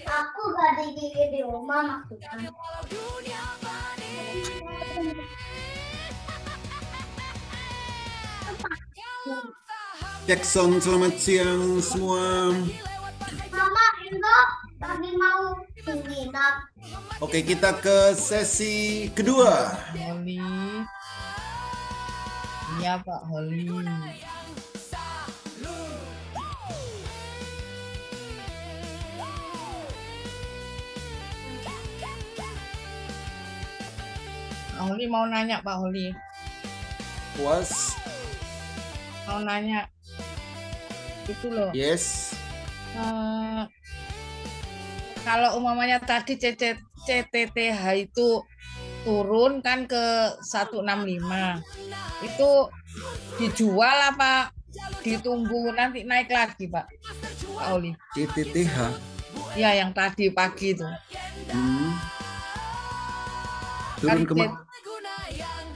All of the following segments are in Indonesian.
Aku gak digigit di rumah maksudnya. Jackson, selamat siang semua. Mama Indo lagi mau nginap. Oke, kita ke sesi kedua. Holi. Iya Pak Holi. Pak Holi mau nanya Pak Holi. Was, Mau nanya. Itu loh. yes. Kalau umpamanya tadi CTTH itu turun kan ke 165. Itu dijual apa ditunggu nanti naik lagi Pak Holi? CTTH. Ya yang tadi pagi itu. Turun Kan kemana?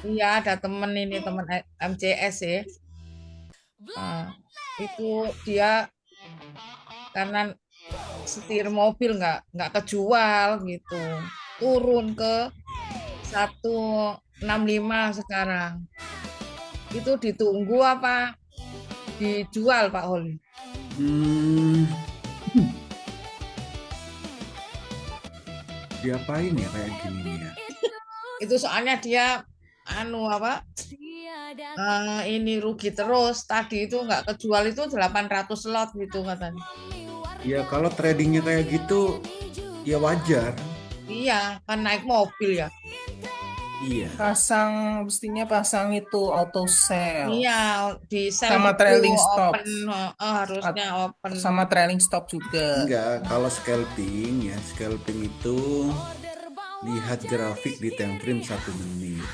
iya ada temen ini temen MCS ya. Itu dia karena setir mobil nggak kejual gitu, turun ke 165 sekarang. Itu ditunggu apa dijual Pak Holi? Diapain ya kayak gini ya? Itu soalnya dia ini rugi terus. Tadi itu nggak kejual itu 800 lot gitu katanya. Ya kalau tradingnya kayak gitu ya wajar. Iya kan naik mobil ya. Iya. Mestinya pasang itu auto sell. Iya di sell Sama itu trailing stop. open, harusnya open. Sama trailing stop juga. Enggak, kalau scalping ya, scalping itu lihat grafik di time frame 1 menit.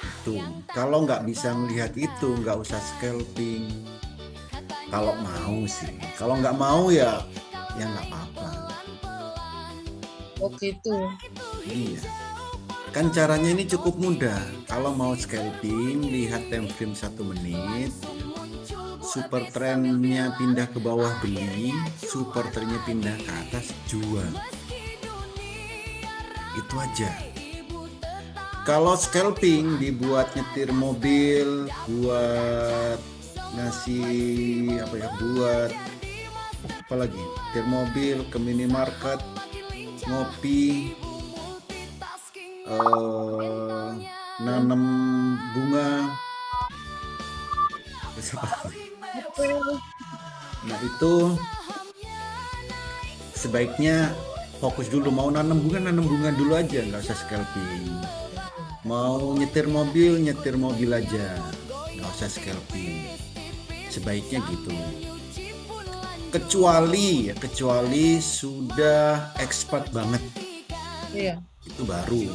Itu. Kalau nggak bisa melihat itu, nggak usah scalping. Kalau mau sih, kalau nggak mau ya nggak apa-apa. Oh gitu. Iya. Kan caranya ini cukup mudah. Kalau mau scalping, lihat time frame 1 menit. Super trendnya pindah ke bawah beli, super trendnya pindah ke atas jual. Itu aja. Kalau scalping dibuat nyetir mobil, buat ngasih buat apa lagi? Nyetir mobil ke minimarket, ngopi, nanam bunga. Nah itu sebaiknya fokus dulu. Mau nanam bunga dulu aja, nggak usah scalping. Mau nyetir mobil aja, nggak usah scalping. Sebaiknya gitu. Kecuali sudah expert banget. Iya. Itu baru.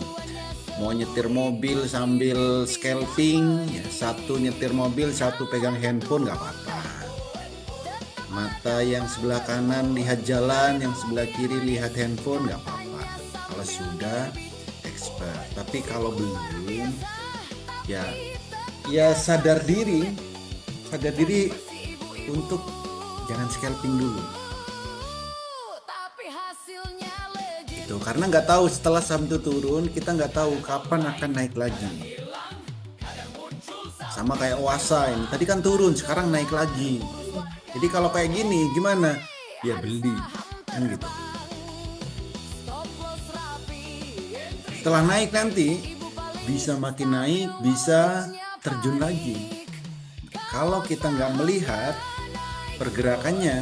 Mau nyetir mobil sambil scalping, ya satu nyetir mobil, satu pegang handphone nggak apa-apa. Mata yang sebelah kanan lihat jalan, yang sebelah kiri lihat handphone nggak apa-apa. Kalau sudah expert, tapi kalau belum, ya sadar diri untuk jangan scalping dulu. Itu karena nggak tahu setelah saham itu turun, kita nggak tahu kapan akan naik lagi. Sama kayak Wasa ini, tadi kan turun, sekarang naik lagi. Jadi kalau kayak gini gimana? Ya beli, kan gitu. Setelah naik nanti bisa makin naik, bisa terjun lagi. Kalau kita nggak melihat pergerakannya,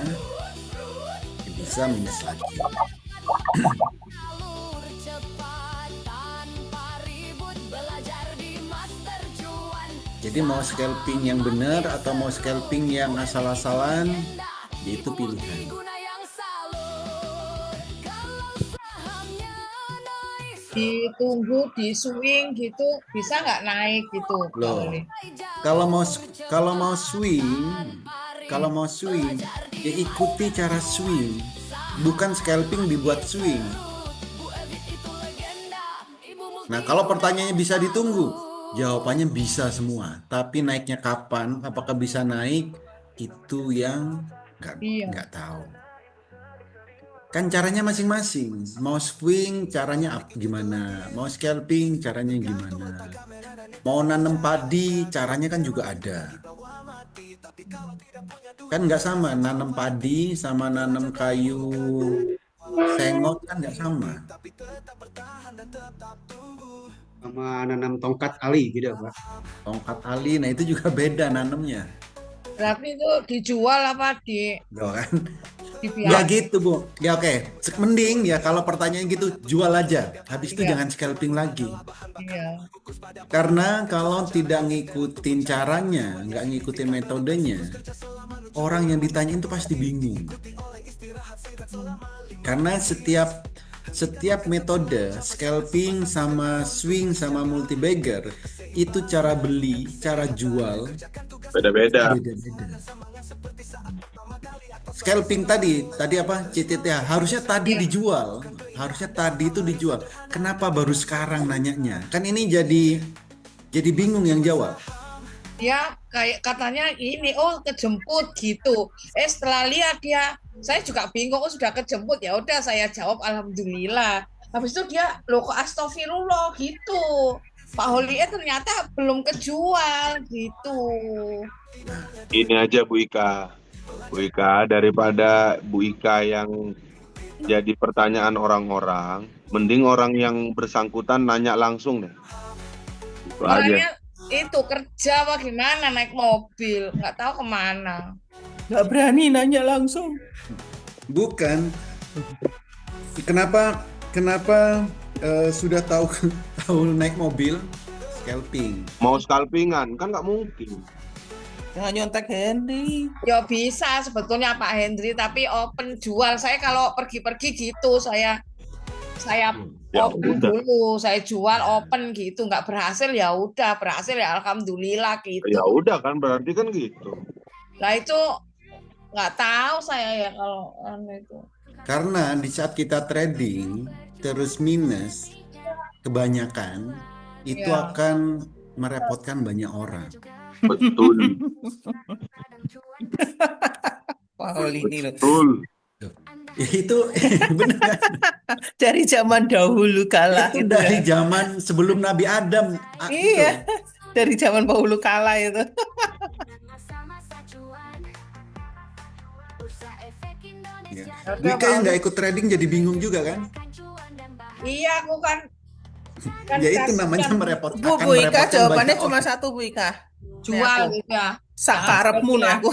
ya bisa minus lagi. Jadi mau scalping yang benar atau mau scalping yang asal-asalan, itu pilihan. Ditunggu di swing gitu bisa nggak naik gitu? Loh, kalau mau swing, ya ikuti cara swing, bukan scalping dibuat swing. Nah, kalau pertanyaannya bisa ditunggu, jawabannya bisa semua. Tapi naiknya kapan? Apakah bisa naik? Itu yang nggak tahu. Kan caranya masing-masing. Mau swing caranya gimana? Mau scalping caranya gimana? Mau nanam padi caranya kan juga ada. Kan nggak sama nanam padi sama nanam kayu sengot kan nggak sama. Sama nanam tongkat ali gitu Pak. Tongkat ali, nah itu juga beda nanamnya. Tapi itu dijual apa Tuh kan? Ya dibiarkan? gitu Bu. Ya oke. Mending ya kalau pertanyaan gitu jual aja. Habis itu Iya. jangan scalping lagi. Iya. Karena kalau tidak ngikutin caranya, nggak ngikutin metodenya, orang yang ditanyain itu pasti bingung. Karena setiap metode scalping sama swing sama multibagger itu cara beli, cara jual Beda-beda. beda-beda. Scalping tadi apa CTTH harusnya tadi dijual, harusnya tadi itu dijual. Kenapa baru sekarang nanyanya? Kan ini jadi bingung yang jawab. Ya kayak katanya ini kejemput gitu. Setelah lihat dia, saya juga bingung sudah kejemput, ya udah saya jawab alhamdulillah. Habis itu dia loh kok astagfirullah gitu. Pak Holie ternyata belum kejual gitu. Ini aja Bu Ika. Bu Ika, daripada Bu Ika yang jadi pertanyaan orang-orang, mending orang yang bersangkutan nanya langsung deh. Itu aja. Orangnya itu kerja apa gimana naik mobil, nggak tahu kemana. Nggak berani nanya langsung. Bukan. Kenapa sudah tahu naik mobil scalping? Mau scalpingan kan nggak mungkin. Jangan nyontek Henry. Ya bisa sebetulnya Pak Hendri, tapi open jual. Saya kalau pergi-pergi gitu, saya Ya open udah. dulu, saya jual open gitu. Nggak berhasil ya udah, berhasil ya alhamdulillah gitu. Ya udah kan berarti kan gitu. Lah itu nggak tahu saya ya kalau itu. Karena di saat kita trading terus minus kebanyakan itu Ya. akan merepotkan banyak orang. Betul. Wow, ini loh. Betul. Ya, itu benar. Dari zaman dahulu kala Itu itu dari ya. zaman sebelum Nabi Adam. Iya, dari zaman dahulu kala itu. Ya. Oke, Wika Pak yang nggak Oli. ikut trading jadi bingung juga kan? Iya, aku kan Ya itu kasihan namanya merepotkan. Bu Ika jawabannya cuma orang. satu Bu Ika. jual Nek aku. gitu ya. Sakarepmu nek aku.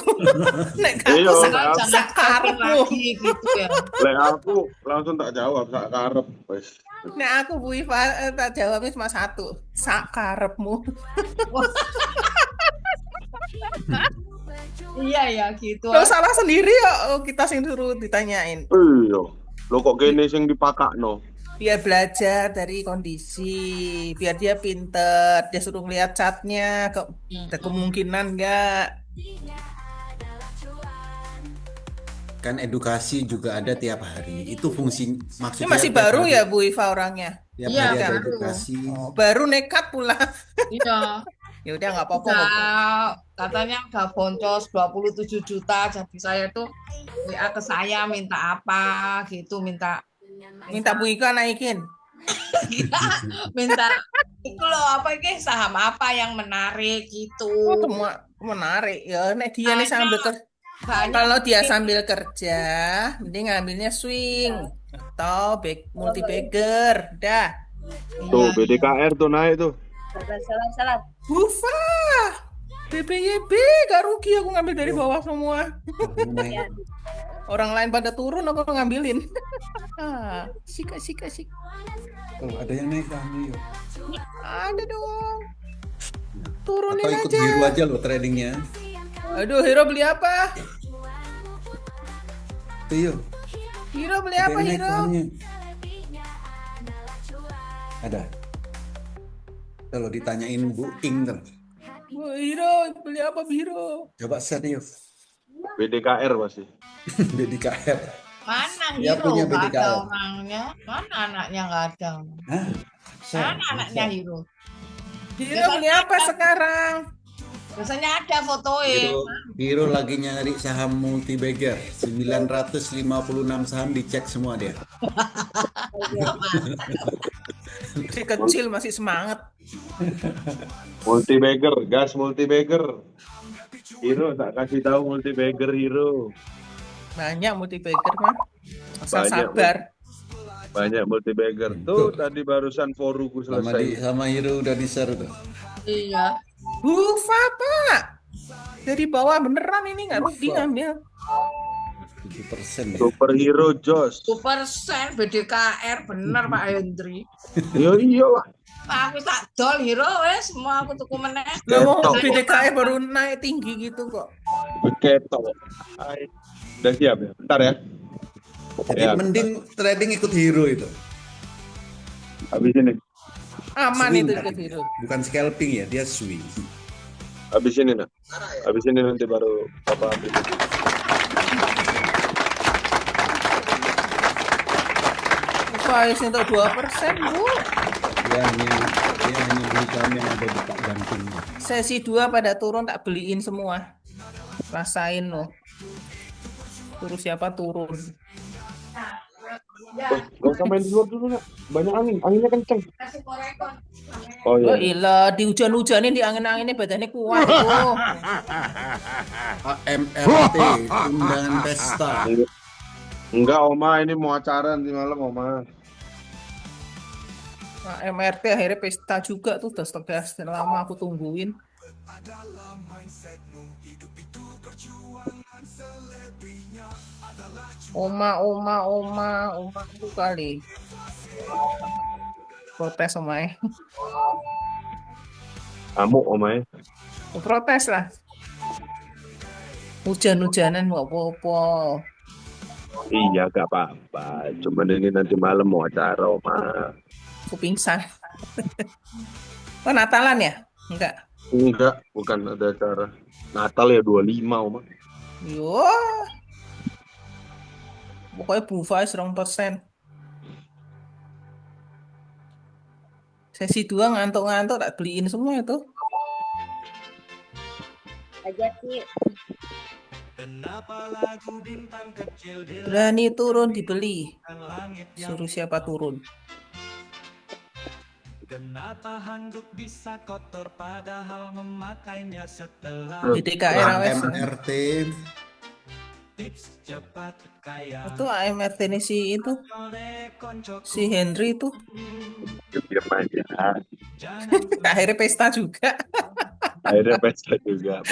Nek Iya, aku Jangan Aku- scalping sakarepmu. lagi gitu ya. Lek aku langsung tak jawab sak karep wis. Nek aku Bu Iva tak jawabnya cuma satu. Sakarepmu. Iya ya gitu. Lo salah sendiri ya kita sing suruh ditanyain. Iya. Lo kok gini sing dipakakno? Biar belajar dari kondisi, biar dia pinter, dia suruh ngeliat catnya, ada kemungkinan nggak? Kan edukasi juga ada tiap hari. Itu fungsi Ini maksudnya. masih tiap baru hari- ya Bu Iva orangnya. Tiap Iya, hari ada baru. edukasi. Baru nekat pula. Iya. Ya udah nggak apa-apa. Katanya udah boncos 27 juta, jadi saya tuh WA ke saya minta apa gitu, minta Minta Bu Ika naikin. minta itu loh apa ini saham apa yang menarik gitu. Oh, semua menarik ya. Nek dia nih sambil Banyak kalau dia sambil kerja, mending ngambilnya swing atau multi bagger. Dah. Tuh BDKR tuh naik tuh. Salah. Bufa. BBYB gak rugi aku ngambil dari bawah semua. Orang lain pada turun aku ngambilin. Sik. Oh, ada yang naik kami yuk. Ada dong. Turunin Atau ikut aja. biru aja loh tradingnya. Aduh, Hero beli apa? Tuh yuk. Hero beli Ada apa, yang naik Hero? sahamnya. Ada. Kalau ditanyain Bu Ing tuh. Bu Hero beli apa, Bu Hero? Coba set yuk. BDKR pasti. BDKR. mana Dia Hero punya nggak ada BDKR. orangnya, mana anaknya nggak ada, Hah? Set, mana anaknya set. Hero. Hero beli apa sekarang? Biasanya ada fotonya. Hiro lagi nyari saham multibagger 956 saham, dicek semua dia. Si kecil masih semangat. Multibagger, gas multibagger. Hiro tak kasih tahu multibagger Hiro. Banyak multibagger mah. Asal Banyak, sabar. Banyak multibagger. Tuh tadi barusan foruku selesai. Sama Hiro udah di-share tuh. Iya. Bufa, Pak. Dari bawah beneran ini nggak rugi Bufa. ngambil. 7% ya. Superhero Jos. 1% BDKR bener Pak Hendri. Iya lah. Aku tak dol Hiro wes semua aku tuku meneh. Lah mau Ketok. BDKI baru naik tinggi gitu kok. Ketok. Hai. Udah siap ya? Bentar ya. Jadi Ya. mending trading ikut Hiro itu. Habis ini. Aman Swing itu tapi. ikut Hiro. Bukan scalping ya, dia swing. Habis ini nak. Habis ini nanti baru Papa ambil. Faiz untuk 2%, Bu. Dia hanya beli saham yang ada di Pak Gantingnya. Sesi 2 pada turun tak beliin semua. Rasain loh. Turun siapa turun. Ya, Gak usah main di luar dulu nak. Banyak angin. Anginnya kenceng. kasih korekon. Oh Oh iya. ilah, di hujan-hujanin, di angin-anginnya badannya kuat itu. AMRT, undangan pesta. Enggak Oma, ini mau acara nanti malam Oma. Nah, MRT akhirnya pesta juga tuh, udah setengah lama aku tungguin. Oma itu kali. Protes Oma ya. Kamu Oma ya. Protes lah. Hujan-hujanan nggak apa-apa. Iya gak apa-apa. Cuman ini nanti malam mau acara Oma. Aku pingsan. Oh Natalan ya? Enggak. Enggak, bukan ada acara. Natal ya 25 Oma. Yo. Pokoknya Bufai 100%. Sesi 2 ngantuk-ngantuk tak beliin semua itu. Aja sih. Berani turun dibeli. Suruh siapa turun? Kenapa handuk bisa kotor padahal memakainya setelah BDKR awes. AMRT, tips cepat kaya Itu AMRT ini si itu. oleh koncoku Si Henry itu. Diam aja. Akhirnya pesta juga. Akhirnya pesta juga.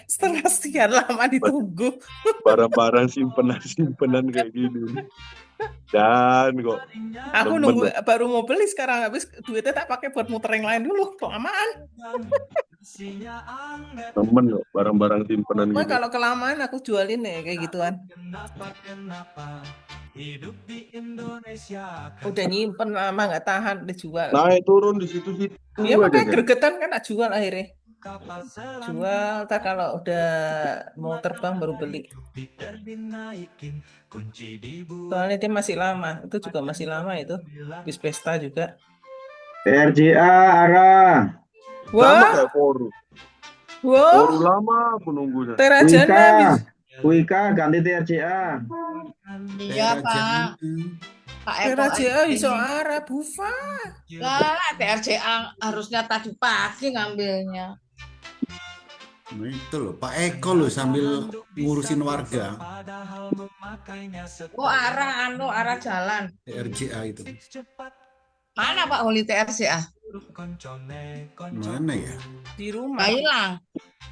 Setelah sekian lama ditunggu. Barang-barang simpenan kayak gini. Dan kok Aku Demen nunggu loh. baru mau beli sekarang, habis duitnya tak pakai buat muter yang lain dulu. Kelamaan. sinya anget temen kok barang-barang simpenan Cuma gitu. kalau kelamaan aku jualin ya kayak gituan. kenapa hidup di Indonesia Udah nyimpen lama nggak tahan dijual. Naik turun di situ-situ Iya aja makanya kan. gregetan kan tak jual akhirnya. kapal selam Jual, tak kalau udah mau terbang baru beli. dinaikin kunci dibuat Soalnya dia masih lama, itu juga masih lama itu. Bis pesta juga. TRJA Ara. Sama Wah, kayak forum. wah, Forum lama aku nunggunya. Terajana Wika. bis. Wika ganti TRJA. Iya Pak. Pak Eko Terajana aja iso ini. arah bufa. Lah, TRCA harusnya tadi pagi ngambilnya. Nah, itu loh Pak Eko loh sambil ngurusin warga padahal memakainya Oh, arah jalan. RJA itu. Mana Pak Holi TRCA? Mana ya? Di rumah. Nggak hilang.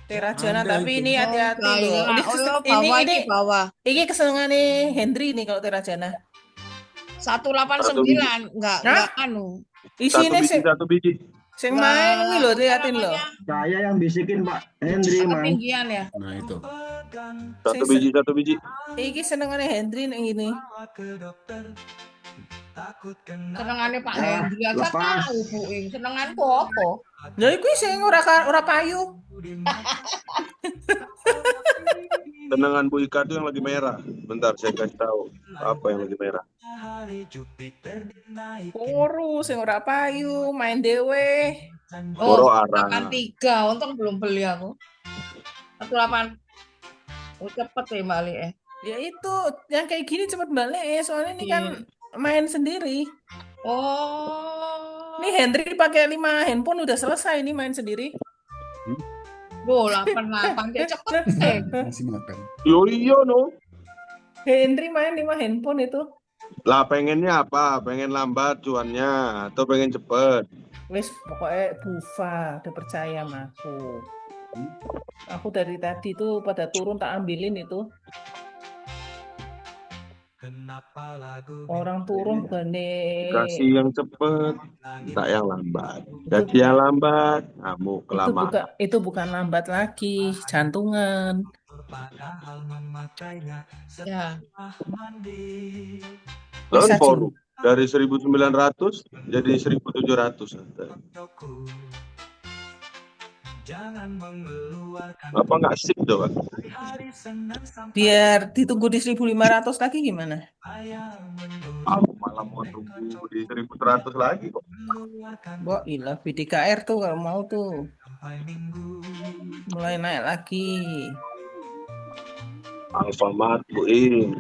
Terajana Ada tapi itu. ini hati-hati Nggak loh. hilang. Ini Oh, kes- bawah ini ini bawah. ini kesenangan Henry nih kalau Terajana. 189 enggak anu. Isinya sing Satu biji. sing main kuwi lho, liatin Apa loh. namanya? Saya yang bisikin Pak Hendri man. Ketinggian ya. Nah itu. Satu biji. Iki senengane Henry ning ini. Senengane Pak Hendri aja lepas. tahu Bu Ing. Senenganku apa? Lha iku sing ora payu. Tenangan Bu Ika tuh yang lagi merah. Bentar saya kasih tahu apa yang lagi merah. Puru sing ora payu, main dhewe. Koro Oh, arah. 83. Untung belum beli aku. 18. Oh, cepet ya Mbak Ali Ya itu yang kayak gini cepet balik ya, soalnya ini kan Iya. main sendiri. Oh. Nih Henry pakai 5 handphone udah selesai nih main sendiri. Wow, 88. Dia cepet Masih makan. Yo iya no. Henry main 5 handphone itu. Lah pengennya apa? Pengen lambat cuannya atau pengen cepet? Wes pokoknya bufa, udah percaya sama aku. Aku dari tadi tuh pada turun tak ambilin itu. Kenapa lagu Orang turun bukannya Kasih yang cepet, tak yang lambat. Itu Kasih yang lambat, kamu kelamaan. itu bukan lambat lagi, jantungan. padahal memakainya Ya. setelah mandi. Lawan Bisa forum dari 1.900 jadi 1.700. Untukku, jangan mengeluarkan Apa nggak sip dong? hari Senin sampai Biar ditunggu di 1.500 lagi gimana? ayam menunggu Aku malah mau tunggu di 1.100 lagi kok. mengeluarkan Wah, ilah BDKR tuh kalau mau tuh sampai minggu. mulai naik lagi. Alfamart buin.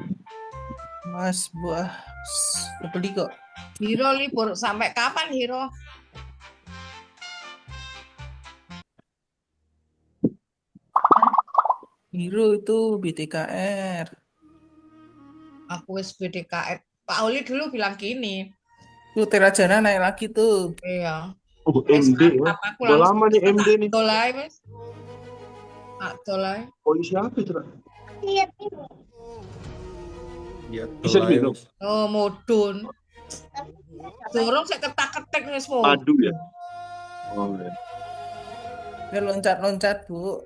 Mas buah beli kok. Hiro libur sampai kapan Hiro? Hero itu BDKR. Aku SBDKR. Pak Oli dulu bilang gini. Tuh Terajana naik lagi tuh. Iya. Oh MD ya. Aku Udah lama nih MD nih. Dolai Mas. Dolai. Polisi apa itu? Ra? Lihat ini. Dia Bisa tuh diminum. Oh, mudun. Dorong saya ketak-ketek wis mau. Madu ya. Oh ya. Dia loncat-loncat, Bu.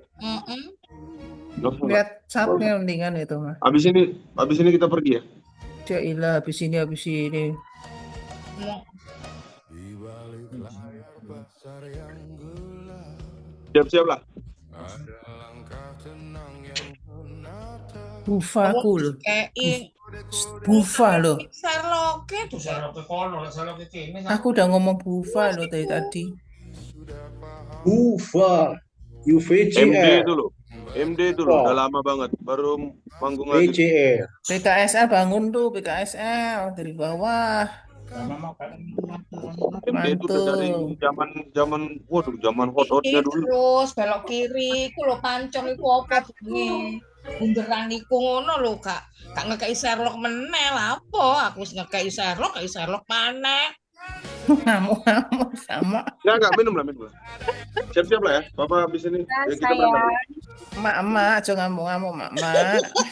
Nggak usah, Mbak. Lihat sapnya mendingan itu mah. Abis ini kita pergi ya. Ya ilah habis ini. Siap-siap lah. Bufa aku loh. Kayak Bufa loh. Sherlock itu. Aku udah ngomong bufa loh dari tadi. Ufa, MD UVCR, itu loh. MD itu loh. Udah lama banget. Baru manggung lagi. VCR. PKSL bangun tuh, PKSL dari bawah. MD itu udah dari zaman hot-hotnya dulu. Terus belok kiri, iku lho pancong iku apa jenenge? Bunderan iku ngono lho, Kak. Kak ngekei Sherlock meneh lha apa? Aku wis ngekei Sherlock maneh. Ngamuk-ngamuk sama. Enggak minum lah. Siap-siap lah ya. Bapak habis ini. Ya, kita berangkat. Mak, aja ngamuk-ngamuk, mak.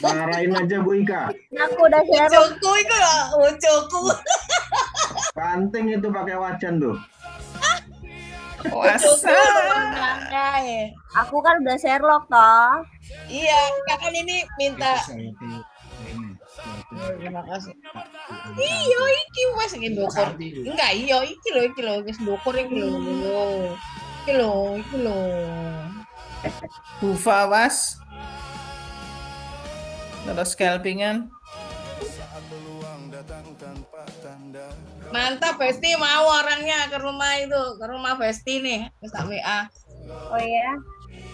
Marahin aja Bu Ika. Aku udah share. Bojoku iku lho, bojoku. Penting itu pakai wajan tuh. Puasa. Aku kan udah Sherlock toh. Iya, kan ini minta. Terima kasih. Iya, iki wes ngene ndukur. Enggak, iya iki lho wis ndukur iki lho. Iki lho. Bufa was. Terus scalpingan. Mantap Besti mau orangnya ke rumah Besti nih, ke WA. Oh ya,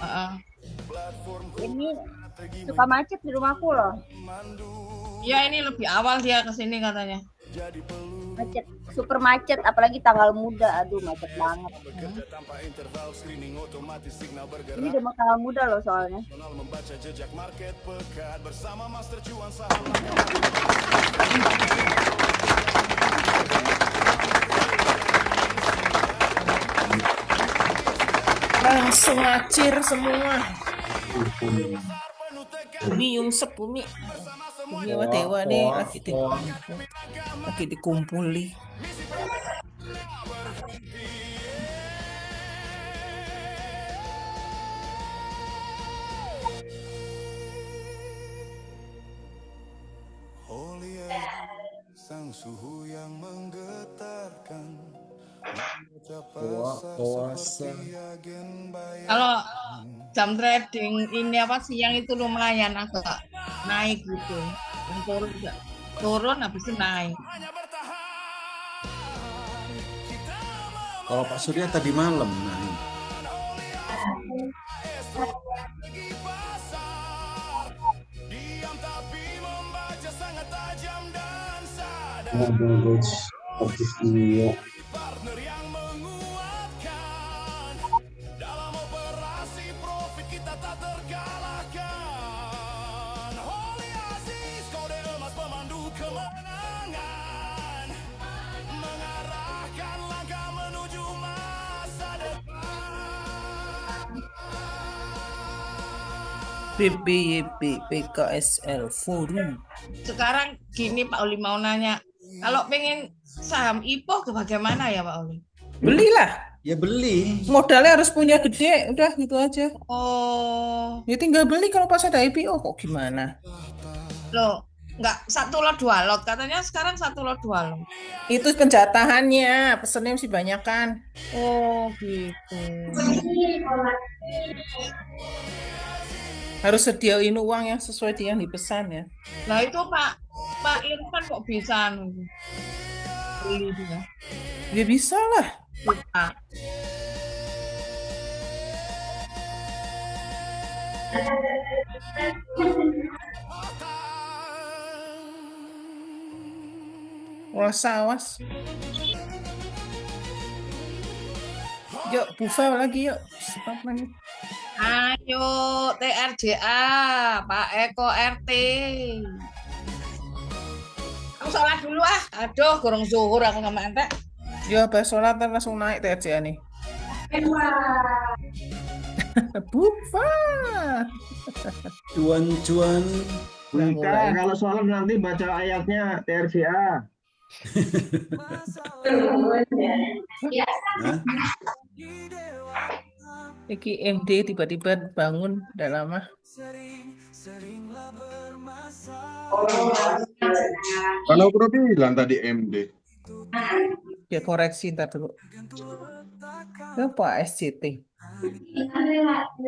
Heeh. ini suka macet di rumahku loh. Iya, ini lebih awal dia ke sini katanya. Macet, super macet, apalagi tanggal muda. Aduh, macet banget. Ini udah mau tanggal muda loh soalnya. Langsung ngacir semua. Bumi yungsep bumi. Bumi sama dewa nih lagi dikumpuli. Sang suhu yang menggetarkan. Puasa. Kalau jam trading ini apa siang itu lumayan agak naik gitu. Yang turun habis itu naik. Kalau Pak Surya tadi malam. Nah, ini. BPYP PKSL Forum. Sekarang gini Pak Oli mau nanya, kalau pengen saham IPO bagaimana ya Pak Oli? Belilah. Ya beli. Modalnya harus punya gede, udah gitu aja. Oh, Ya tinggal beli kalau pas ada IPO kok gimana? loh, nggak 1 lot 2 lot, katanya sekarang 1 lot 2 lot. Itu penjatahannya, pesennya mesti banyak kan. Oh gitu. Harus sediain uang yang sesuai dengan yang dipesan ya. Nah itu Pak Irfan kok bisa beli dia? Ya bisa lah. Bisa. Awas. Yuk, buffet lagi yuk. Stop lagi. Ayo TRJA, Pak Eko RT. Kamu sholat dulu ah. Aduh, gorong zuhur aku sama ente. Ya, pas sholat langsung naik TRJ nih. Buffet. Cuan-cuan. Buika, kalau sholat nanti baca ayatnya TRCA. Hah? Iki MD tiba-tiba bangun, udah lama. Karena aku udah bilang tadi MD. Ya koreksi ntar dulu. Apa SCT?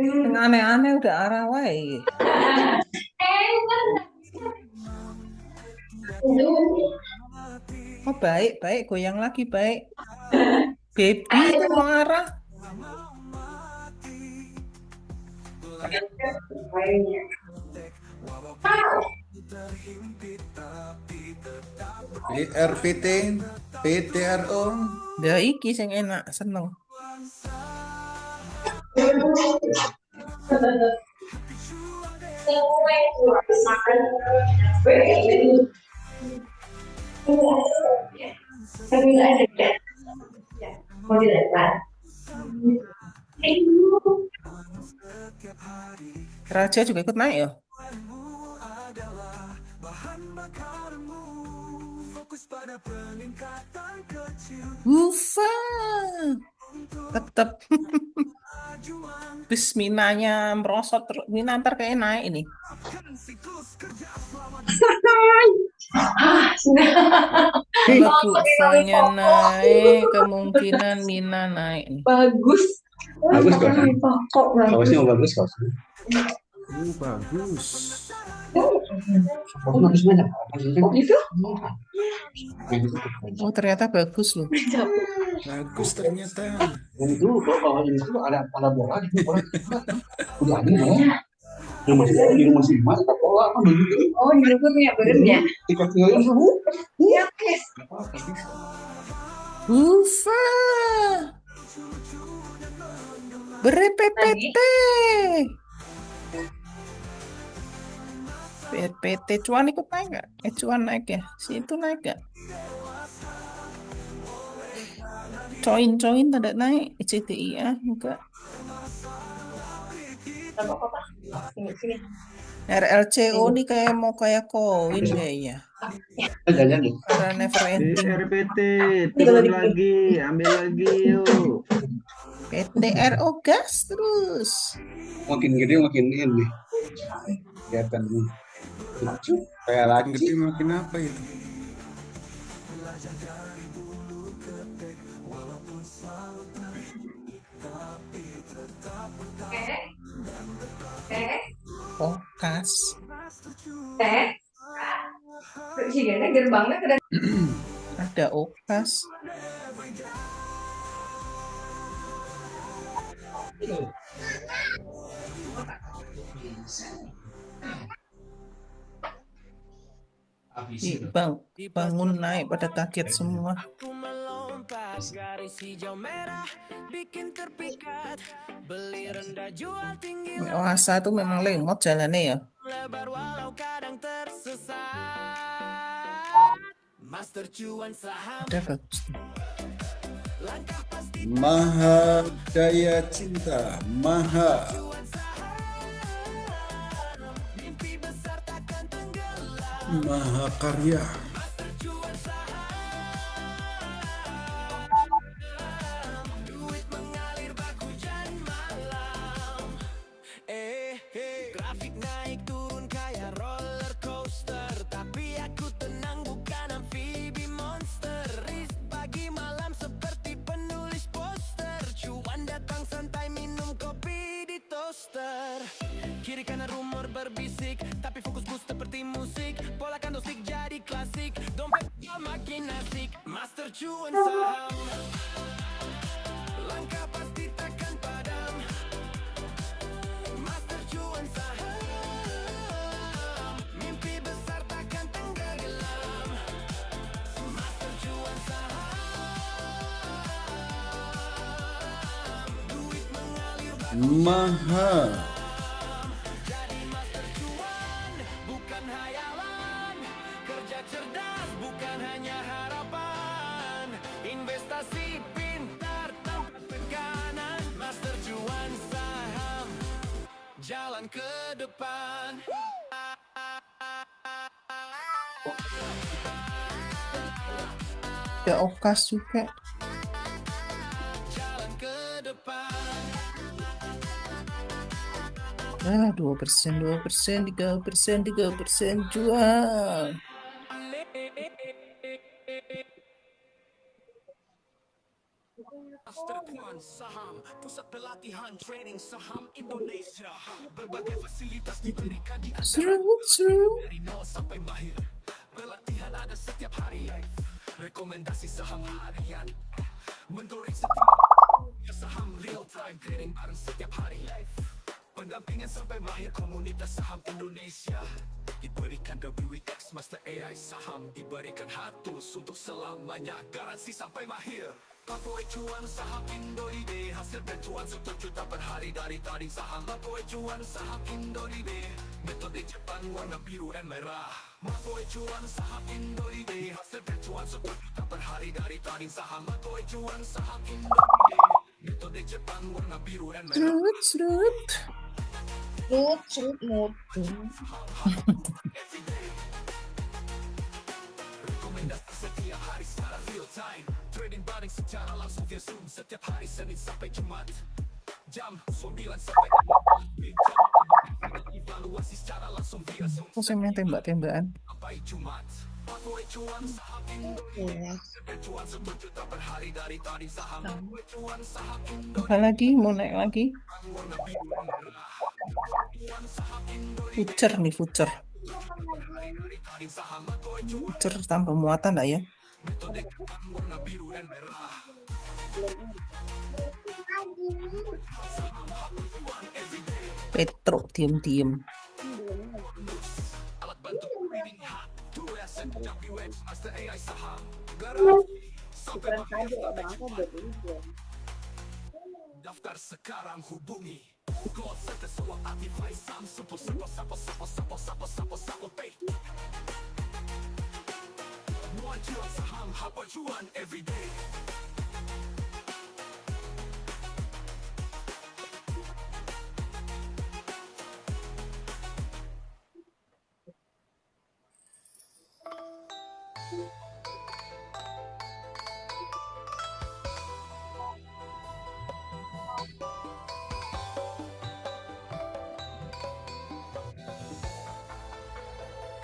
Yang aneh-aneh udah arah wae. Oh baik, goyang lagi baik. Baby itu mau arah. RPT, PTRO. Ya iki sing enak, seneng. Raja juga ikut naik ya? Ufa, tetap. Terus minanya merosot terus. Mina ntar kayak naik ini. Kalau bufanya naik, kemungkinan Mina naik nih. Bagus kok. Kaosnya bagus kaosnya. Bagus. Bagus banyak. Oh ternyata bagus loh. Bagus ternyata. Dan itu kalau ini itu ada bola di bola. Udah ada ya. Yang masih emas tak bola kan begitu. Oh, di luar punya beren ya. Tiga tinggalin semua. Iya, Kes. Ufa, berPPT. PT cuan ikut naik nggak? Cuan naik ya? Si itu naik nggak? Coin tidak naik. CTI ya enggak. Sini. RLCO nih kayak mau kayak koin kayaknya. Jajan nih. Karena never ending. RPT turun lagi, ambil lagi yuk. PTRO gas terus. Makin gede makin ini. Kelihatan nih. Kayak Makin gede makin apa itu? Okas. Gerbangnya Ada Okas. Bangun naik pada kaget semua. Oasa tuh memang lemot jalannya ya. Udah bagus. Maha Daya Cinta, Maha Karya. Grafik naik turun kayak roller coaster, tapi aku tenang bukan amfibi monster. Risk pagi malam seperti penulis poster, cuan datang santai minum kopi di toaster. Kiri kanan rumor berbisik, tapi fokusku seperti musik. Pola kandostik jadi klasik, dompet makin asik. Master cuan saham, langkah pasti takkan padam. Master cuan saham, mimpi besar takkan tenggelam. Master cuan saham, duit mengalir Maha jadi master cuan, bukan hayalan. Kerja cerdas bukan hanya harapan. Investasi pintar tanpa tekanan. Master cuan saham, jalan ke depan. Ya Okas juga. Jalan ke depan. 2%, 3% jual. Master Cuan Saham, pusat pelatihan trading saham Indonesia. Berbagai fasilitas diberikan di dari nol sampai mahir. Pelatihan ada setiap hari. Rekomendasi saham harian, mentoring setiap saham real time trading bareng setiap hari. Pendampingan sampai mahir komunitas saham Indonesia. Diberikan WX Master AI Saham, diberikan hard tools untuk selamanya, garansi sampai mahir. Laporan cuan saham Indo-ID, hasil bercuan 1 juta per hari dari trading saham. Laporan cuan saham Indo-ID, metode Jepang warna biru dan merah. Laporan cuan saham Indo-ID, hasil bercuan 1 juta per hari dari trading saham. Laporan cuan saham Indo-ID, metode Jepang warna biru dan merah. Cerut mutu. Rekomendasi setiap hari secara real time, trading bareng secara langsung via Zoom setiap hari Senin sampai Jumat, jam 9 sampai 12. Evaluasi secara langsung via Zoom Kok saya tembak-tembakan? sampai Jumat. Laporan cuan saham Indonesia, cuan 1 juta per hari dari trading saham. Laporan cuan saham Indonesia, Apa lagi? Mau naik lagi? warna biru dan merah. Future nih, future. Future tambah muatan lah ya. Petro diem-diem. Daftar sekarang, hubungi Gold Center Solo Aktifai Samsung Sapo Pay. Muncul saham hapa cuan everyday.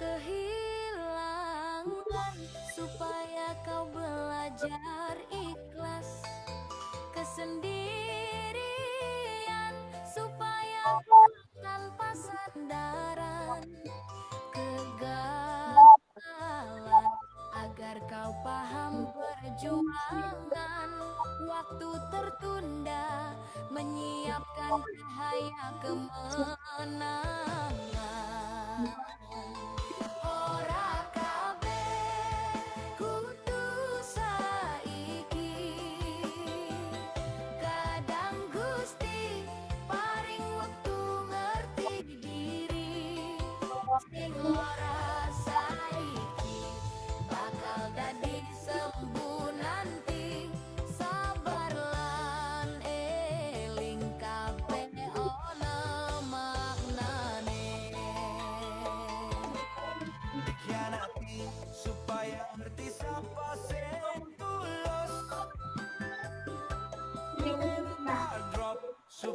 Kehilangan supaya kau belajar ikhlas, kesendirian supaya kau tanpa sandaran, kegagalan agar kau paham perjuangan, waktu tertunda menyiapkan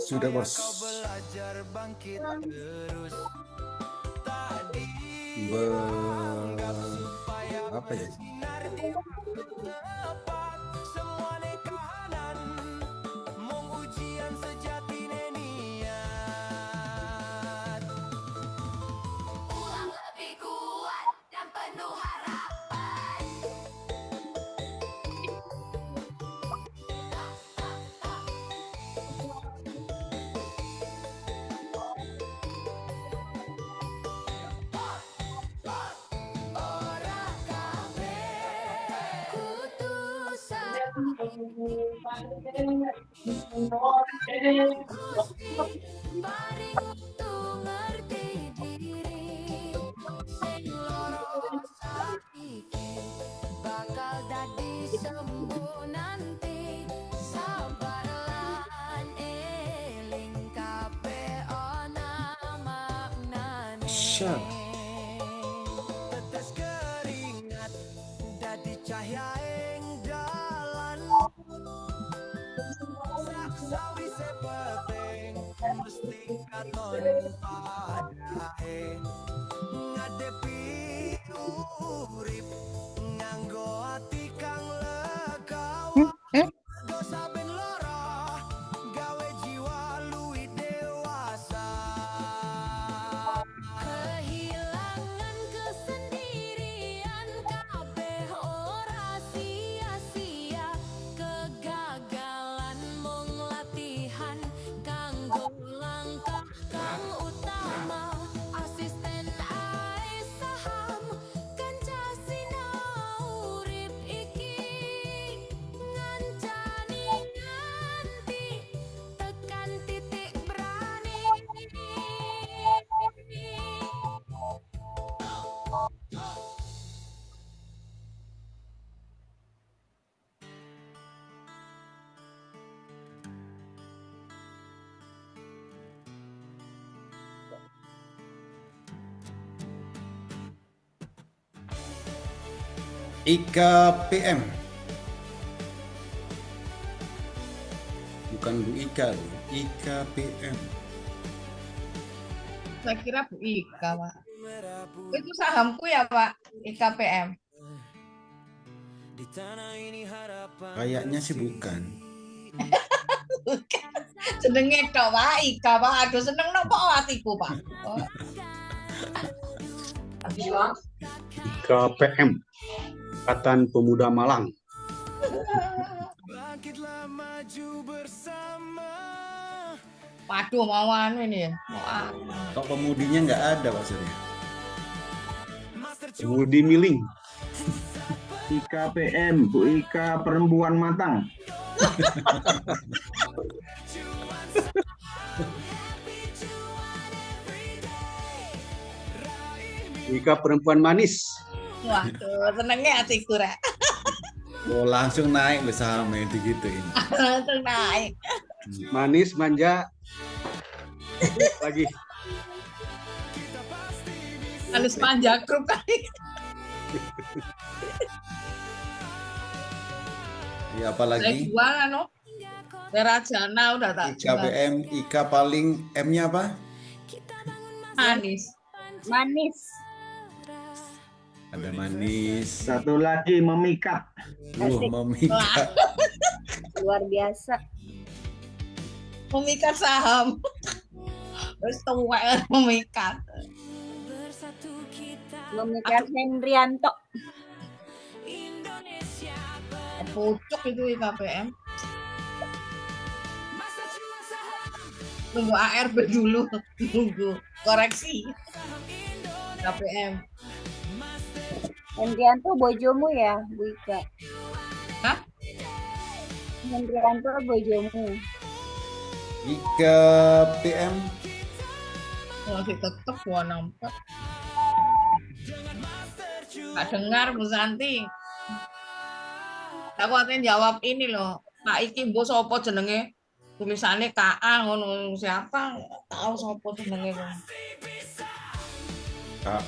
Sudah bos. Apa ya? Ulang lebih kuat dan penuh harapan. Ora kabeh kutusan paring untuk ngerti diri sing loro saiki bakal dadi sembuh nanti sabar lan eling kabeh ana maknane. Syah. Tetes keringat dadi cahya ing dalan. Sawise penting mesti katon padae ngadepi urip nganggo ati kang legawa. Dosa ben lara gawe jiwa luwih dewasa. Kehilangan kesendirian kabeh ora sia-sia kegagalan mung latihan kanggo langkah kang utama asisten ae saham kanca sinau urip iki ngancani nganti tekan titik berani. IKPM. Bukan Bu Ika, loh. IKPM. Saya kira Bu Ika, Pak. Itu sahamku ya, Pak, IKPM. Kayaknya sih bukan. Jenenge tok, Pak, Ika, Pak. Aduh seneng nopo atiku, Pak. Oh. IKPM, Ikatan Pemuda Malang. Bangkitlah maju bersama. Waduh, mau anu ini ya. Mau anu. Kok pemudinya nggak ada Pak Surya? Pemudi Miling. IKPM, Bu Ika Perempuan Matang. Ika Perempuan Manis. Waduh, senengnya atiku, Rek. Oh, langsung naik loh sahamnya digituin. Langsung naik. Manis, manja. Lagi. Anis manja grup kali. Ya Saya apalagi jual anu. Terajana udah tak jual. IKPM, Ika paling M-nya apa? Manis. Manis. Ada manis. Satu lagi memikat. Asik. Memikat. Luar biasa. Memikat saham. Terus tuwek memikat. Memikat Hendrianto. Pucuk itu IKPM. Tunggu ARB dulu. Tunggu koreksi. IKPM. Hendrianto bojomu ya, Bu Ika? Hah? Hendrianto bojomu. IKPM. Masih tetep gua nampak. Gak dengar Bu Santi. Aku katanya jawab ini loh. Pak iki mbok sapa jenenge? Tulisannya KA ngono siapa? Tahu sapa jenenge.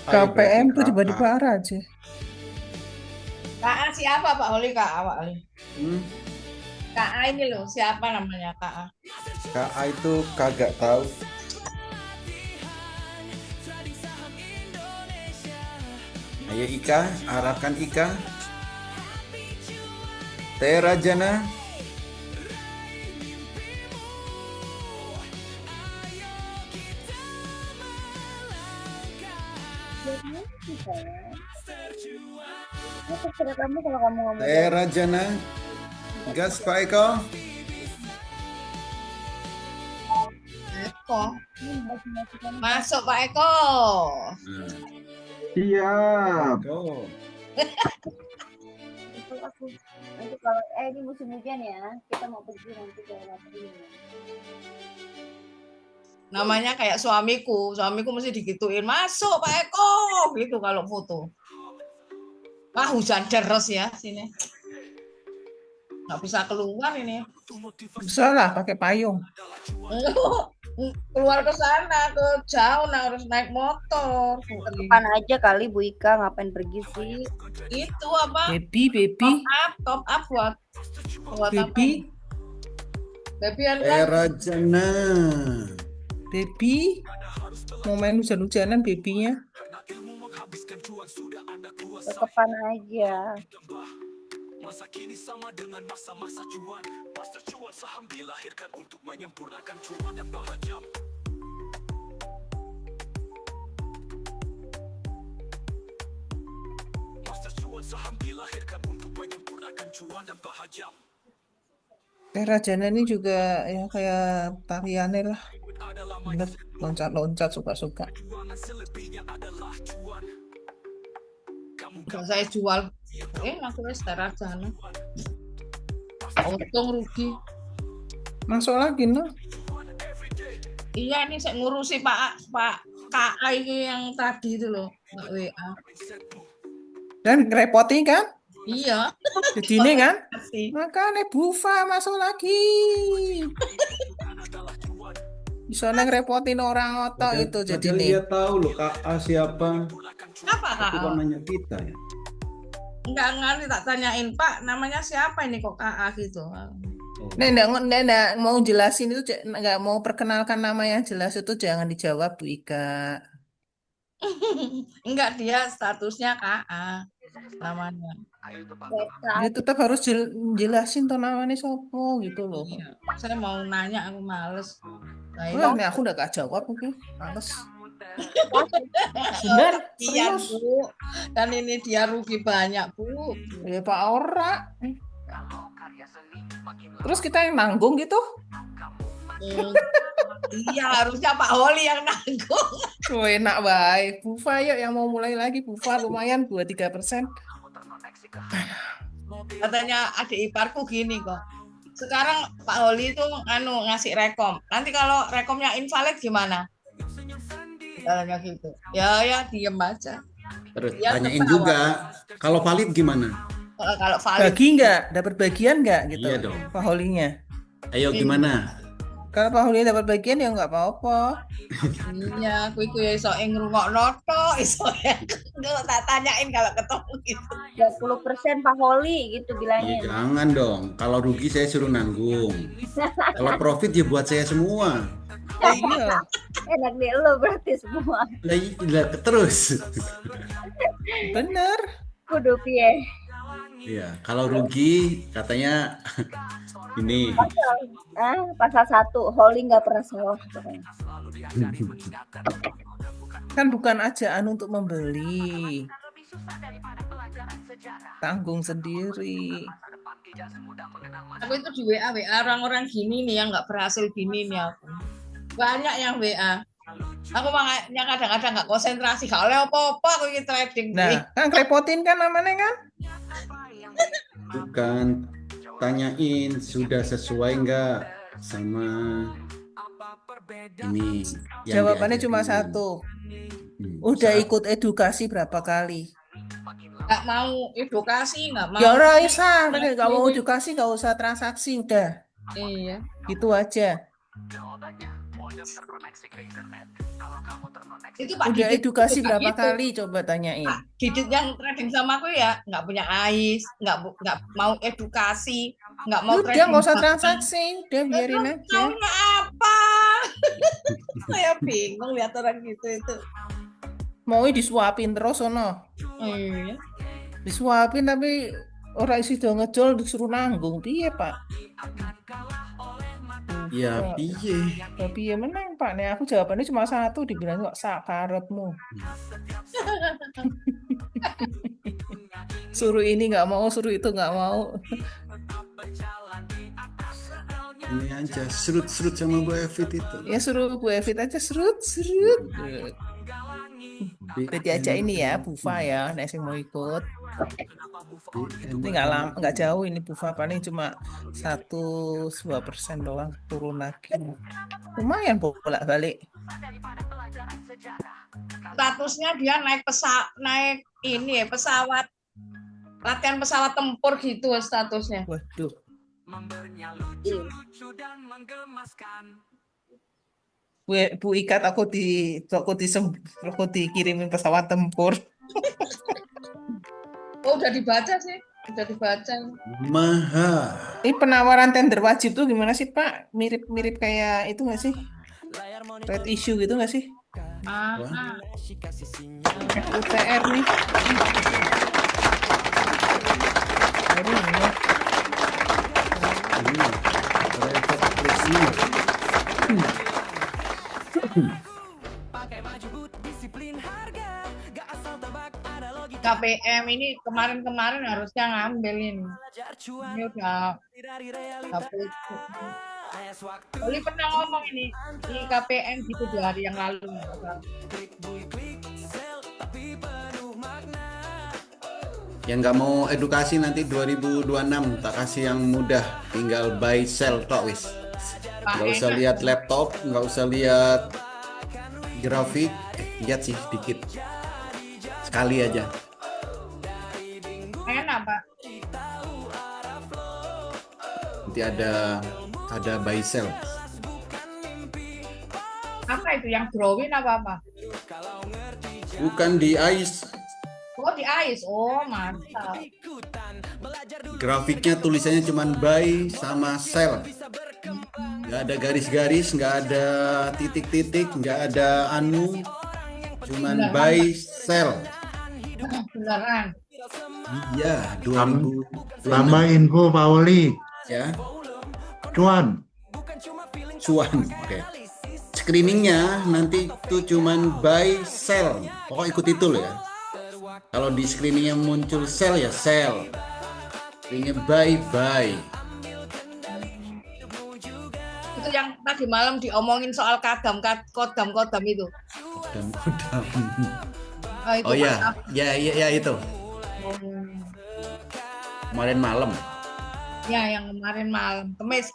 KPM tuh tiba-tiba arah aja. KA siapa Pak Oli? KA Pak Oli. KA ini loh, siapa namanya KA? KA itu kagak tahu. Ayo Ika, arahkan Ika. Tera Jana. Jadinya bisa ya. Ini terserah kamu kalau kamu ngomong. Tera Jana. Gas Pak Eko. Eko. Masuk Pak Eko. Siap. Oh. Itu aku nanti kalau ini musim hujan ya, kita mau pergi nanti ke Lampung. Namanya kayak suamiku mesti digituin, masuk Pak Eko gitu kalau foto. Wah, hujan deras ya sini. Nggak bisa keluar ini. Bisa lah pakai payung. Keluar ke sana, ke jauh, nah harus naik motor. Ke depan aja kali Bu Ika, ngapain pergi sih? Itu apa? Baby. Top up buat Baby. Baby kan Tera Jana. Baby. Mau main hujan-hujanan babynya. Ke depan aja. Masa kini sama dengan masa-masa cuan. Master cuan saham dilahirkan untuk menyempurnakan cuan dan bahagia. Master cuan saham dilahirkan untuk menyempurnakan cuan dan bahagia. Tera Jana ini juga ya kayak tariannya lah. Bener, loncat-loncat suka-suka. Udah saya jual. Aku wis Tera Jana. Untung rugi. Masuk lagi no. Iya ini saya ngurusi Pak KA ini yang tadi itu loh, Mbak WA. Dan ngerepotin kan? Iya. Jadi ini kan? Makasih. Makanya Bufa masuk lagi. Bisa ngerepotin orang otak itu jadi Padahal nih. dia tahu loh KA siapa. Apa Tapi KA? kok nanya kita ya. Enggak ngerti, tak tanyain Pak, namanya siapa ini kok KA gitu. Nggak mau jelasin itu, nggak mau perkenalkan nama yang jelas itu jangan dijawab Bu Ika. Enggak, dia statusnya KA namanya. Dia tetap harus jelasin tuh namanya sopo gitu loh. Iya. Saya mau nanya, aku males. Wah, nih aku udah gak jawab mungkin. Males. Bener, Iya serius. Bu, kan ini dia rugi banyak Bu. Ya Pak Ora. Terus kita yang nanggung gitu? Iya, harusnya Pak Holi yang nanggung. Oh, enak baik. Bufa yuk yang mau mulai lagi. Bufa lumayan 2-3%. Katanya adik iparku gini kok. Sekarang Pak Holi itu ngasih rekom. Nanti kalau rekomnya invalid gimana? Katanya gitu. Ya diem aja. Terus Dia tanyain ketawa. juga kalau valid gimana? Kalau valid. Bagi nggak? Dapat bagian nggak gitu? Iya dong. Pak Holinya. Ayo gimana? Kalau Pak Holi dapat bagian ya nggak apa-apa. Iya, aku ya iso ngrungokno tok, iso kalau tak tanyain kalau ketemu gitu. 30% Pak Holi gitu Iya, bilangnya. jangan dong. Kalau rugi saya suruh nanggung. Kalau profit ya buat saya semua. Iya. Enak deh lo berarti semua. Lah terus. Bener. Kudu piye. Iya, kalau rugi katanya ini. Pasal 1 Holi nggak pernah salah pokoknya. Kan bukan ajaan untuk membeli. Tanggung sendiri. Aku itu di WA orang-orang gini nih yang nggak berhasil gini nih aku. Banyak yang WA. Aku makanya kadang-kadang nggak konsentrasi, gak oleh apa-apa aku ini trading. Nah, kan repotin kan namanya kan? Bukan, tanyain sudah sesuai nggak sama ini yang Jawabannya diajarin. cuma satu. Udah ikut edukasi berapa kali? Nggak mau edukasi, nggak mau. Ya ora usah, nggak mau edukasi, nggak usah transaksi udah. Iya. Gitu aja. Itu Pak Udah Didit edukasi juga berapa gitu. kali coba tanyain. Pak Didit yang trading sama aku ya nggak punya AIS, nggak mau edukasi, nggak mau Udah trading nggak usah sama. transaksi, udah biarin Terus aja. maunya apa? Saya bingung lihat orang gitu itu. Mau disuapin terus ono. Iya. Disuapin tapi orang isi udah ngejol disuruh nanggung piye Pak? Ya piye. Ya piye menang Pak? Nih aku jawabannya cuma satu, dibilang kok sak karepmu. Suruh ini nggak mau, suruh itu nggak mau. Ini aja serut-serut sama Bu Evit itu. Ya suruh Bu Evit aja serut. Berarti aja ini ya Bufa ya, nek sing mau ikut. Ini nggak jauh ini Bufa, paling cuma 1-2% doang turun lagi. Lumayan bolak-balik. Statusnya dia naik ini ya pesawat, latihan pesawat tempur gitu statusnya. Waduh. Bu Ikat aku dikirimin pesawat tempur. Oh udah dibaca sih, udah dibaca. Mahal. Ini penawaran tender wajib tuh gimana sih Pak? Mirip kayak itu nggak sih? Red issue gitu nggak sih? UTR nih. Baru ini. KPM ini kemarin harusnya ngambil ini udah dapet. Oli pernah ngomong ini di KPM gitu 2 hari yang lalu. Yang nggak mau edukasi nanti 2026 tak kasih yang mudah, tinggal buy sell tok wis. Nggak usah lihat laptop, nggak usah lihat grafik, lihat sih dikit sekali aja. Enak Pak. Nanti ada buy sell. Apa itu yang drawing apa? Bukan di ICE. Oh di AIS, oh mantap. Grafiknya tulisannya cuma buy sama sell. Nggak ada garis-garis, nggak ada titik-titik, nggak ada anu, cuman buy sell. Beneran. Iya, 2000. Tambah info Pak Oli. Ya. Cuan. Oke. Screeningnya nanti itu cuman buy sell. Pokok ikut itu loh ya. Kalau di screeningnya muncul sell ya sell. Screeningnya buy. Itu yang tadi malam diomongin soal kodam itu. Kodam. Itu Oh ya, ya itu. Kemarin malam. Ya, yang kemarin malam, Kemis.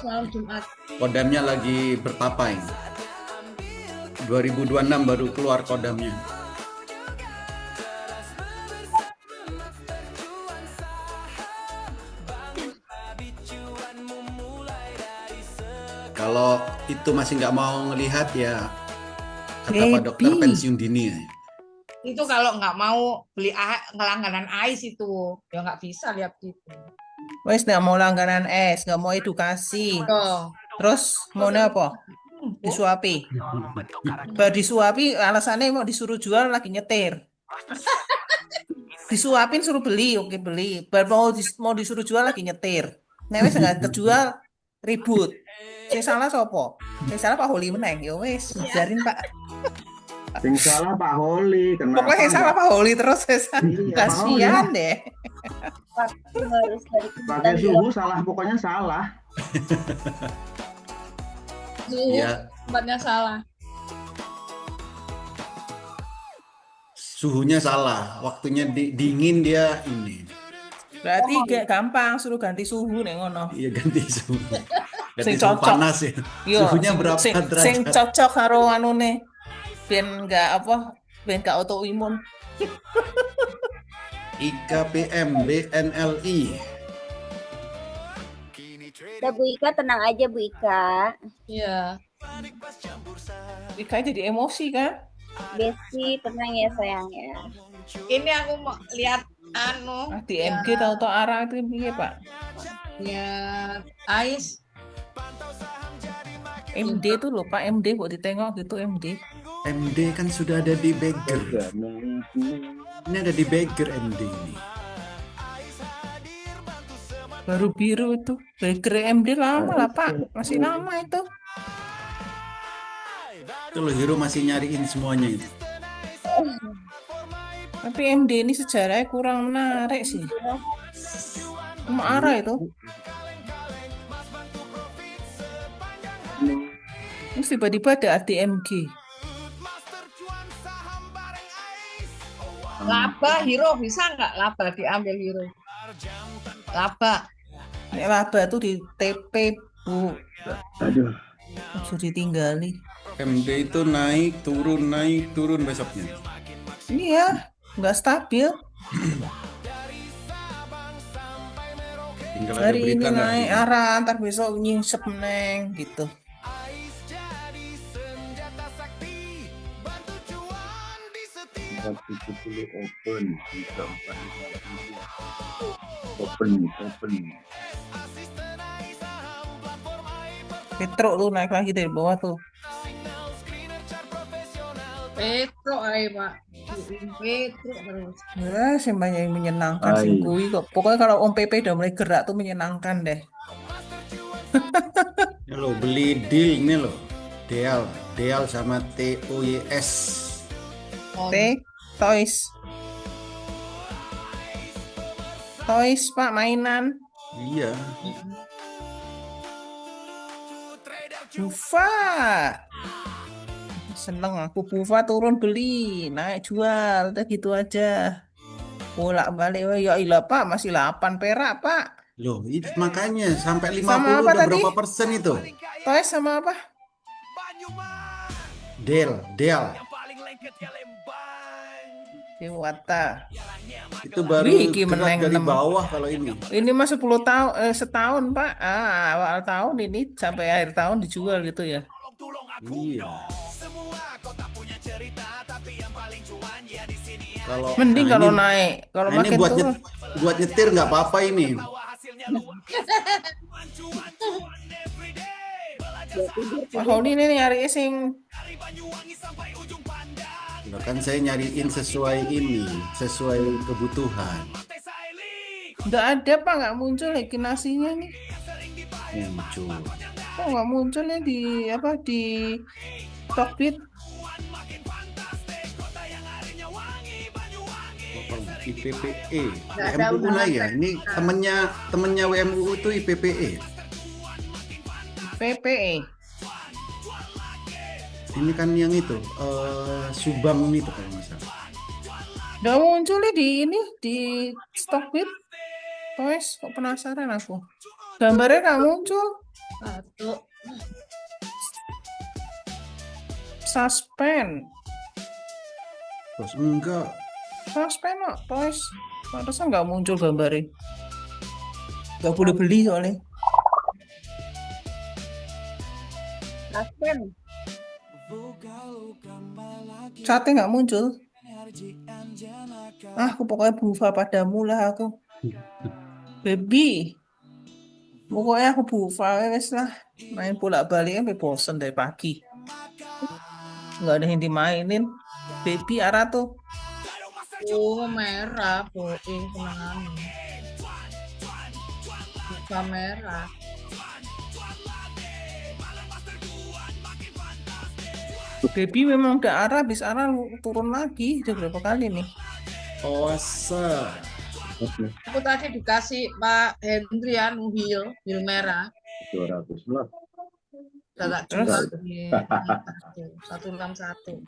Malam Jumat. Kodamnya lagi bertapa ini. 2026 baru keluar kodamnya. Kalau itu masih nggak mau ngelihat ya kata Pak Dokter pensiun dini. Itu kalau nggak mau beli langganan AIS itu, ya nggak bisa lihat gitu. Wes nggak mau langganan es, nggak mau edukasi. Oh. Terus maunya apa? Disuapi. Baru disuapi alasannya mau disuruh jual lagi nyetir. Disuapin suruh beli, oke beli. Baru mau disuruh jual lagi nyetir. Nek wes nggak terjual ribut. Sing salah sopo? Sing salah Pak Holi meneng. Ya wes, biarin Pak. Sing salah Pak Holi. Pokoknya yang salah Pak Holi terus. Kasihan deh. Pakai suhu salah, pokoknya salah. Iya. Tempatnya salah. Suhunya salah, waktunya dingin dia ini. Berarti gak gampang suruh ganti suhu nek ngono. Iya ganti suhu. Ganti Sing suhu cocok. panas ya. Yo, Suhunya berapa sing derajat? cocok karo anune. Ben gak autoimun. IKPM BNLI. Udah Bu Ika, tenang aja Bu Ika. Iya. Ika jadi emosi kan? Besti, tenang ya sayang ya. Ini aku mau lihat Di MG tahu-tahu arah itu piye, Pak? ya Ais. MD itu loh Pak, MD buat ditengok gitu MD. MD kan sudah ada di Bagger. Ini ada di Bagger MD ini. Baru biru itu. Bagger MD lama lah Pak, masih lama itu. Itu loh Hero masih nyariin semuanya itu. Tapi MD ini sejarahnya kurang menarik sih. Cuma arah itu. Terus tiba-tiba ada ADMG. Laba Hero bisa nggak laba diambil Hero? Laba. Nek laba tuh di TP Bu. Aduh. Sudah ditinggali. MD itu naik turun besoknya. Ini ya, nggak stabil. Tinggal ada Hari ini berita nggak naik hari ini? arah, ntar besok nyingsep neng gitu. Petro tuh naik lagi dari bawah tuh. Petro ay Pak. Petro terus. Ya, sih banyak yang menyenangkan sih kui kok. Pokoknya kalau Om PP udah mulai gerak tuh menyenangkan deh. Ini lo beli deal ini lo. Deal sama TOYS. Toys. Toys Pak, mainan. Iya. Bufa. Seneng aku Bufa turun beli, naik jual, udah gitu aja. Bolak-balik, oh, ya ilah Pak, masih 8 perak Pak. Loh, itu makanya sampai 50 Sama apa udah tadi? berapa persen itu? Toys sama apa? Deal. Dewata. Itu baru Wih, gerak meneng dari 6. bawah kalau ini. Ini mah 10 tahun, setahun Pak. Awal tahun ini sampai akhir tahun dijual gitu ya. Iya. Kalau Mending nah kalau ini- naik, kalau nah ini makin buat turun. buat nyetir nggak apa-apa ini. Pak Holi ini nyari sing Loh, kan saya nyariin sesuai ini, sesuai kebutuhan. nggak ada Pak, nggak muncul ekinasinya nih. Muncul. Kok nggak muncul ya di apa di Stockbit? IPPE. Nggak ada WMUU undangan ya. Ini temennya WMUU itu IPPE. PPE. Ini kan yang itu Subang itu kalau nggak salah. Nggak muncul ya di ini di Stockbit. Toys, kok penasaran aku. Gambarnya nggak muncul. Satu. Suspend. Terus enggak. Suspend kok, Toys. Pantesan nggak muncul gambarnya. Nggak boleh beli soalnya. Suspend. Catnya nggak muncul. Aku pokoknya Bufa padamu lah aku. Baby. Pokoknya aku Bufa wes lah. Main bolak-balik sampai bosen dari pagi. Nggak ada yang dimainin. Baby arah tuh. Oh merah, boleh senang. Buka merah. Baby memang udah arah, habis arah turun lagi. Udah berapa kali nih? Osa. Aku tadi dikasih Pak Hendrian hil merah. 200 lah. Gak Terus? jual di 161.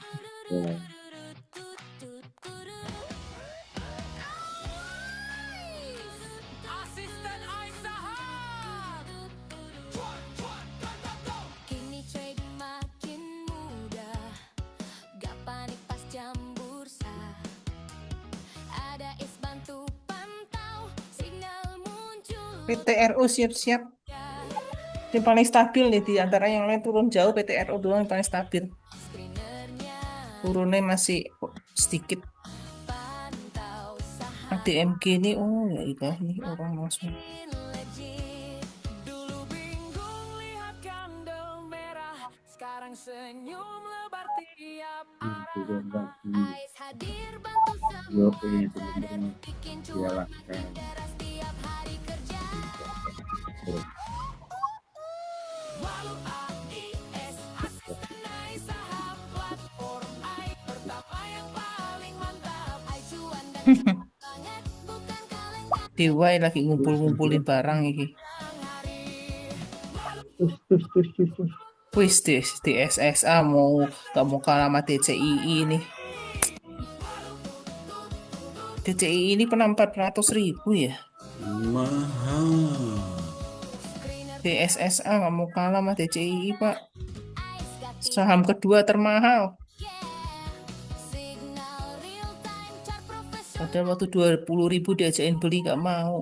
Asisten Aisyah. Kini trading makin mudah. Gak panik pas jam bursa. Ada is bantu pantau. Sinyal muncul. PTRU siap-siap. Yang paling stabil nih di antara yang lain turun jauh, PTRO doang yang paling stabil. Turunnya masih sedikit. ADMG ini, oh ya itu nih orang langsung. Sekarang senyum lebar tiap arah. Ais hadir bantu semua bikin cuan makin deras tiap hari kerja. Walau AIS asisten naik saham platform AI pertama yang paling mantap. AI cuan dan banget bukan kaleng. Dewa lagi ngumpul-ngumpulin barang ini. Wis di SSA gak mau kalah sama DCII nih. DCII ini pernah 400.000 ya. Mahal. DSSA gak mau kalah sama DCII Pak. Saham kedua termahal. Padahal waktu 20.000 diajakin beli gak mau.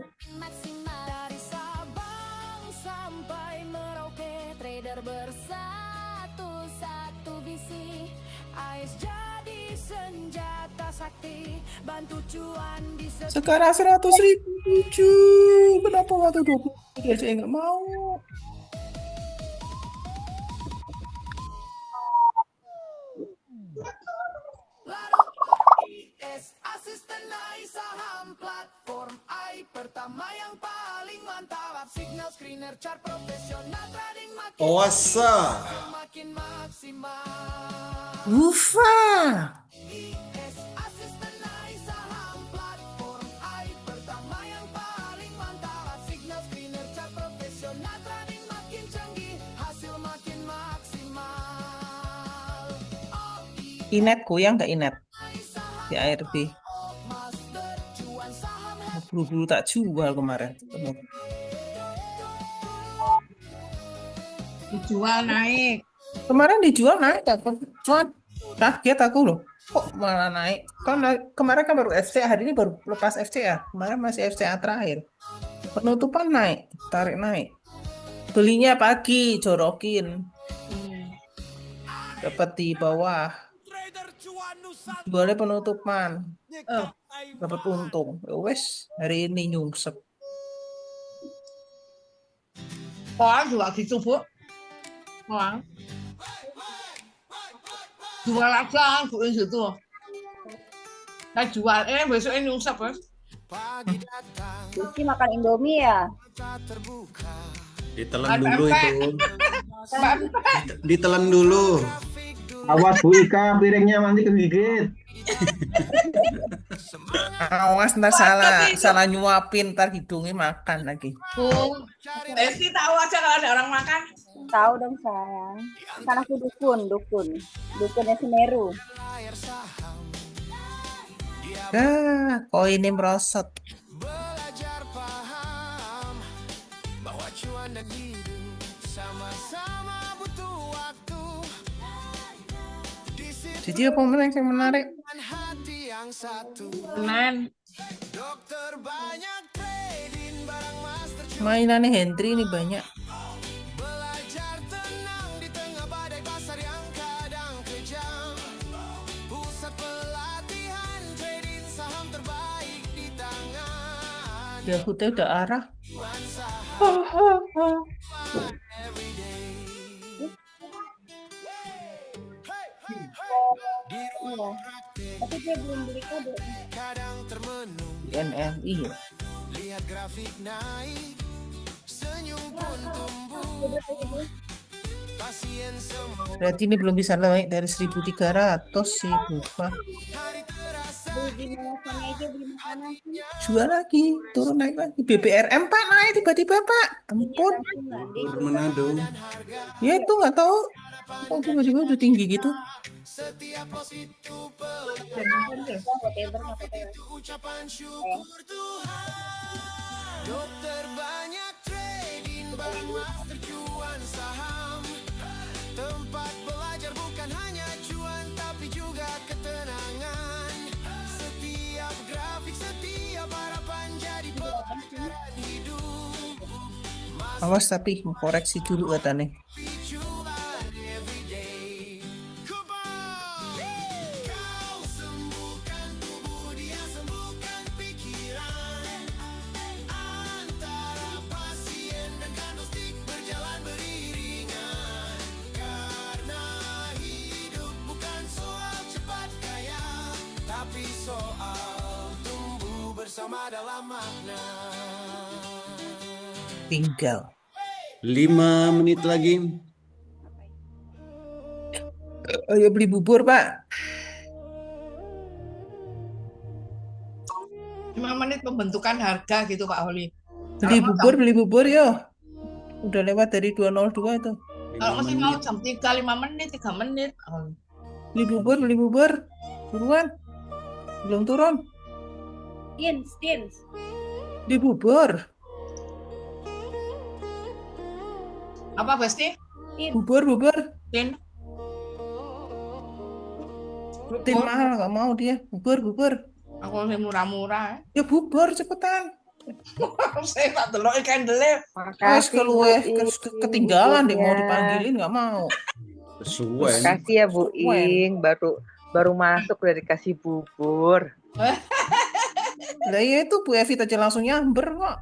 Dari Sabang sampai Merauke, trader bersatu satu visi. AIS jadi senjata sakti, bantu cuan di Sekarang 100.000. Kenapa waktu 20 diajakin gak mau? AIS asisten naik saham platform AI pertama yang paling mantap. Signal screener chart profesional trading makin Oasa. makin maksimal. Ufa. AIS asisten naik saham platform AI pertama yang paling mantap. Signal screener chart profesional trading makin canggih, hasil makin maksimal. Inet goyang gak Inet? Di ARB. Buru-buru tak jual kemarin. Dijual naik. Kemarin dijual naik aku. Cuman kaget aku loh. Kok malah naik? Kan kemarin kan baru FCA, hari ini baru lepas FCA. Kemarin masih FCA terakhir. Penutupan naik, tarik naik. Belinya pagi, jorokin. Dapat di bawah. Jualnya penutupan. Dapat untung. Ya wes, hari ini nyungsep. Koang juga gitu, Bu. Koang. Jual aja, Bu, di situ. Saya jual, besoknya nyungsep, ya. Lucy makan Indomie ya? Ditelan dulu itu. Ditelan dulu. Awas Bu Ika, piringnya nanti kegigit. Awas ntar salah nyuapin, ntar hidungnya makan lagi. Esti tahu aja kalau ada orang makan. Tahu dong sayang. Kan aku dukunnya Semeru. Koinnya merosot. Belajar paham bahwa cuan dan hidup sama-sama butuh waktu. Jadi apa yang menarik? Hati yang satu. Senin. Dokter banyak trading barang master. Mainannya Hendry ini banyak. Belajar tenang di tengah badai pasar yang kadang kejam. Pusat pelatihan trading saham terbaik di tangan. Yahutnya udah arah. Iya. Tapi dia belum beli kode. Kadang termenung. NMI ya. Lihat grafik naik, senyum pun tumbuh. Pasien semua. Berarti ini belum bisa naik dari 1.300 sih, Bufa. Beli gimana sana aja beli makanan. Jual lagi, turun naik lagi. BBRM Pak naik tiba-tiba Pak. Ampun. Manado. Ya itu nggak tahu. Kok tiba-tiba udah tinggi gitu. Setiap pos itu ucapan syukur Tuhan. Dokter banyak trading barang master cuan saham. Tempat belajar bukan hanya cuan tapi juga ketenangan. Setiap grafik, setiap harapan jadi pelajaran hidup. Awas tapi koreksi dulu katanya. Tapi soal tumbuh bersama dalam makna. Tinggal 5 menit lagi. ayo beli bubur Pak. 5 menit pembentukan harga gitu Pak Holi. Beli bubur yo. Udah lewat dari 202 itu. Kalau masih mau jam 3, 5 menit, 3 menit. Beli bubur. Buruan. Belum turun. Stins. Beli bubur. Apa Besti? Bubur. Tin. Tin mahal nggak mau dia. Bubur. Aku yang murah-murah. Ya bubur cepetan. Saya tak delok ikan dele. Mas ketinggalan deh mau dipanggilin nggak mau. Sesuai. Makasih ya Bu Ing, baru masuk udah dikasih bubur. Lah ya itu Bu Evi aja langsung nyamber kok.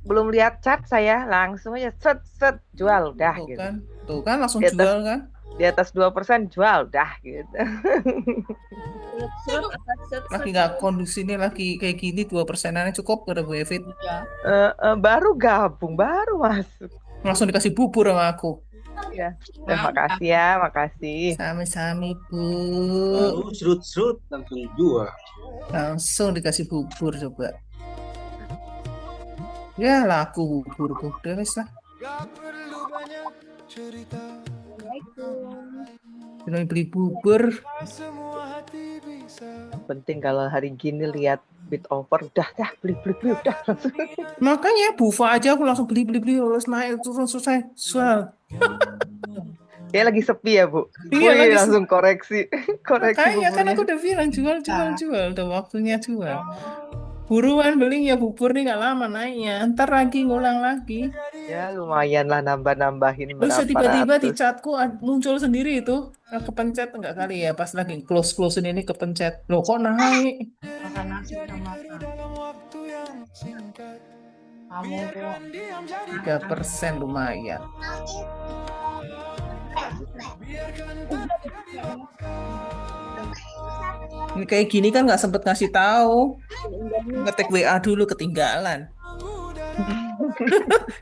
Belum lihat chat saya, langsung aja set jual udah Tuh gitu. kan. Tuh kan langsung jual kan. Di atas 2% jual udah gitu. Lagi nggak kondisi ini lagi kayak gini 2%-annya cukup kata Bu Evi. Baru gabung, baru masuk. Langsung dikasih bubur sama aku. Ya, makasih ya, makasih. Sami-sami Bu. Baru serut langsung jual. Langsung dikasih bubur coba. Ya laku bubur udah wes lah. Kita beli bubur. Penting kalau hari gini lihat bid over udah beli udah langsung. Makanya bufa aja aku langsung beli terus naik turun selesai jual. Kayak lagi sepi ya Bu. Iya, lagi langsung koreksi. Makanya kan buburnya. aku udah bilang jual, udah waktunya jual. Buruan beli ya bubur nih nggak lama naiknya. Ntar lagi ngulang lagi. Ya lumayan lah nambah-nambahin Terus berapa tiba-tiba di ratus. chatku muncul sendiri itu. Kepencet enggak kali ya pas lagi close ini kepencet. Loh kok naik? Makan nasi sama kamu tuh 3% lumayan. Ini kayak gini kan nggak sempet ngasih tahu. Ngetek WA dulu ketinggalan.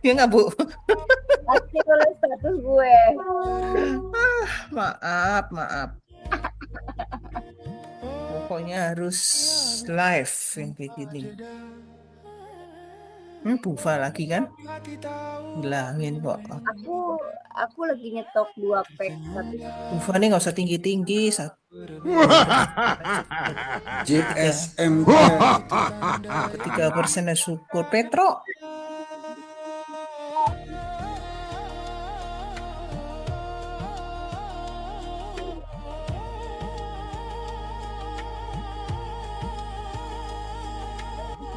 Ya nggak Bu? Pasti oleh status gue. Maaf. Pokoknya harus live yang kayak gini. Bufa lagi kan? Bilangin kok. Aku lagi nyetok 2 pack tapi Bufa nih nggak usah tinggi-tinggi. JSM 3% ya syukur. Petro.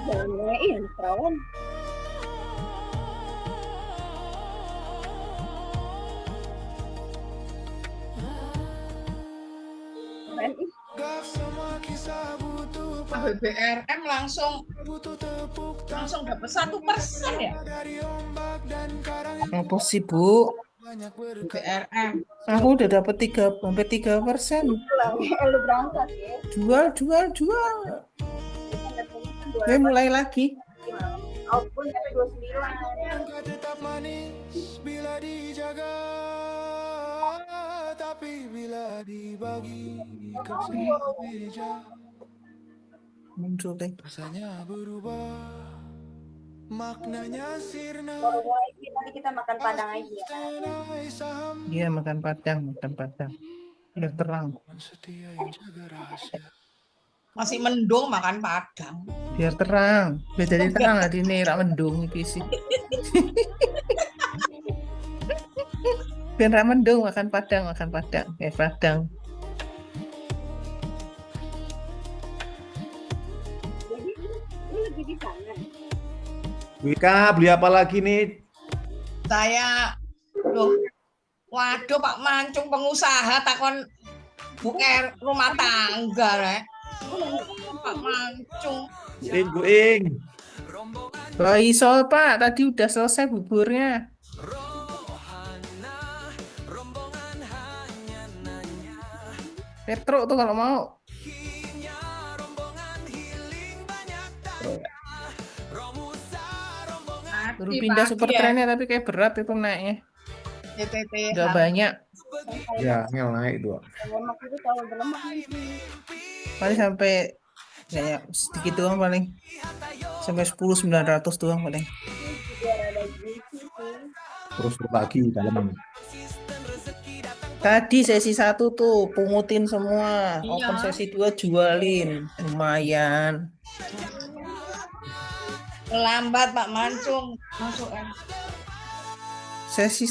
jangan ngelain perawan. BBRM langsung dapat 1% ya? Apa sih Bu? BBRM. Aku udah dapat 3% Lu berangkat ya. Jual. Mulai lagi. Output sampai 29. Tetap manis bila dijaga, tapi bila dibagi beja. Muncul deh. Rasanya berubah, maknanya sirna. Nanti kita makan padang aja. Iya makan padang. Udah terang. Masih mendung makan padang. Biar terang. Biar jadi terang lah ini rak mendung iki sih. Biar rak mendung makan padang. Padang. Jadi lu lagi di sana. Wika beli apa lagi nih? Saya, loh, waduh Pak Mancung pengusaha takon bukan rumah tangga rek. Pak Mancung. Guing. Lah iso Pak, tadi udah selesai buburnya. Petruk tuh kalau mau. Baru pindah super trennya tapi kayak berat itu naiknya. YTT Udah banyak. Ya, ngel naik dua. Lemak itu kalau berlemak nih. Paling sampai kayak sedikit doang paling. Sampai 10.900 doang paling. Biar ada gizi sih. Terus berbagi dalam. Tadi sesi 1 tuh pungutin semua. Iya. Open sesi 2 jualin. Lumayan. Lambat Pak Mancung masuk Sesi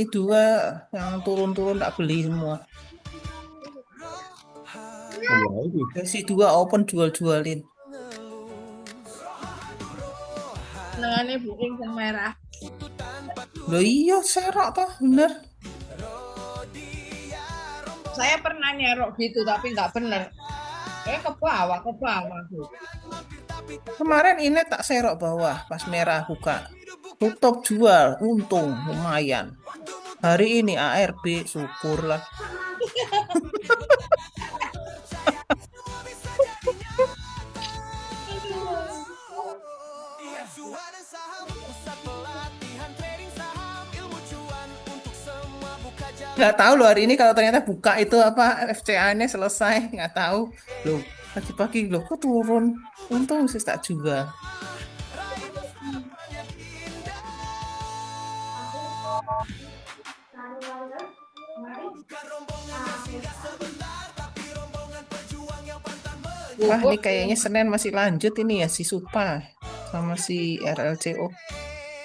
2 yang turun-turun tak beli semua. Sesi 2 open jual-jualin. Senengannya booking yang merah. Loh iya serok toh bener. Saya pernah nyerok gitu tapi nggak bener. Ke bawah tuh. Kemarin ini tak serok bawah pas merah buka. Tutup jual, untung lumayan. Hari ini ARB syukurlah. Nggak tahu loh hari ini kalau ternyata buka itu apa FCA-nya selesai, nggak tahu loh. Pagi-pagi loh kok turun, untung sih tak jual. Wah ini kayaknya Senin masih lanjut ini ya si Supa sama si RLCO.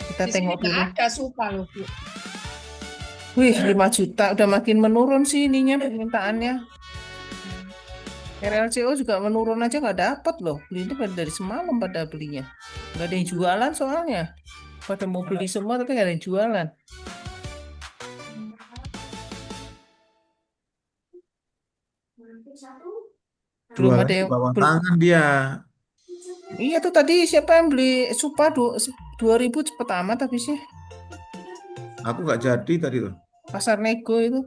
Kita Di sini tengok dulu. nggak ada supa loh Bu. Wih 5 juta udah makin menurun sih ininya permintaannya. RLCO juga menurun aja nggak dapat loh. Belinya pada dari semalam pada belinya. Nggak ada yang jualan soalnya. Pada mau beli semua tapi nggak ada yang jualan. Belum ada yang Bawah belum. tangan dia. Iya tuh tadi siapa yang beli Supa 2.000 cepet amat habisnya. Aku nggak jadi tadi tuh. Pasar nego itu.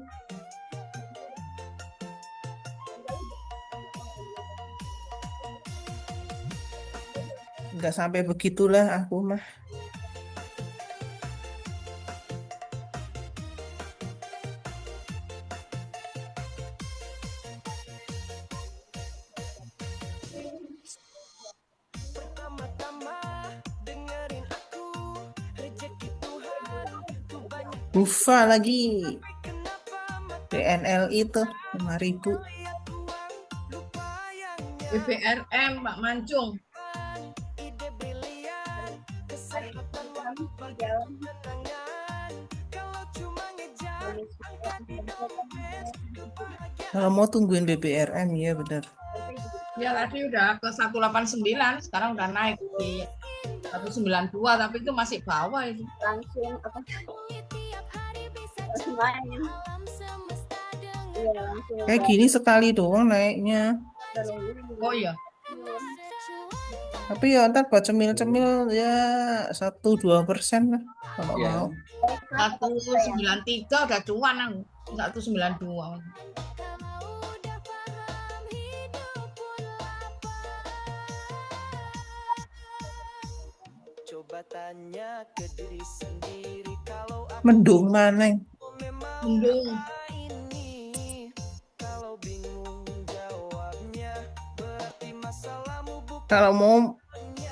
Nggak sampai begitulah aku mah. Bufa lagi. DNL itu 5.000. BBRM Pak Mancung. Kalau mau tungguin BBRM ya benar. Ya tadi udah ke 189, sekarang udah naik di 192 tapi itu masih bawah itu. Langsung apa? Langsung main. Iya langsung. Kayak gini sekali doang naiknya. Oh iya. Tapi ya ntar buat cemil-cemil ya 1-2% lah kalau mau. 193 udah cuan aku. 192. Mendung mana? Mendung. Kalau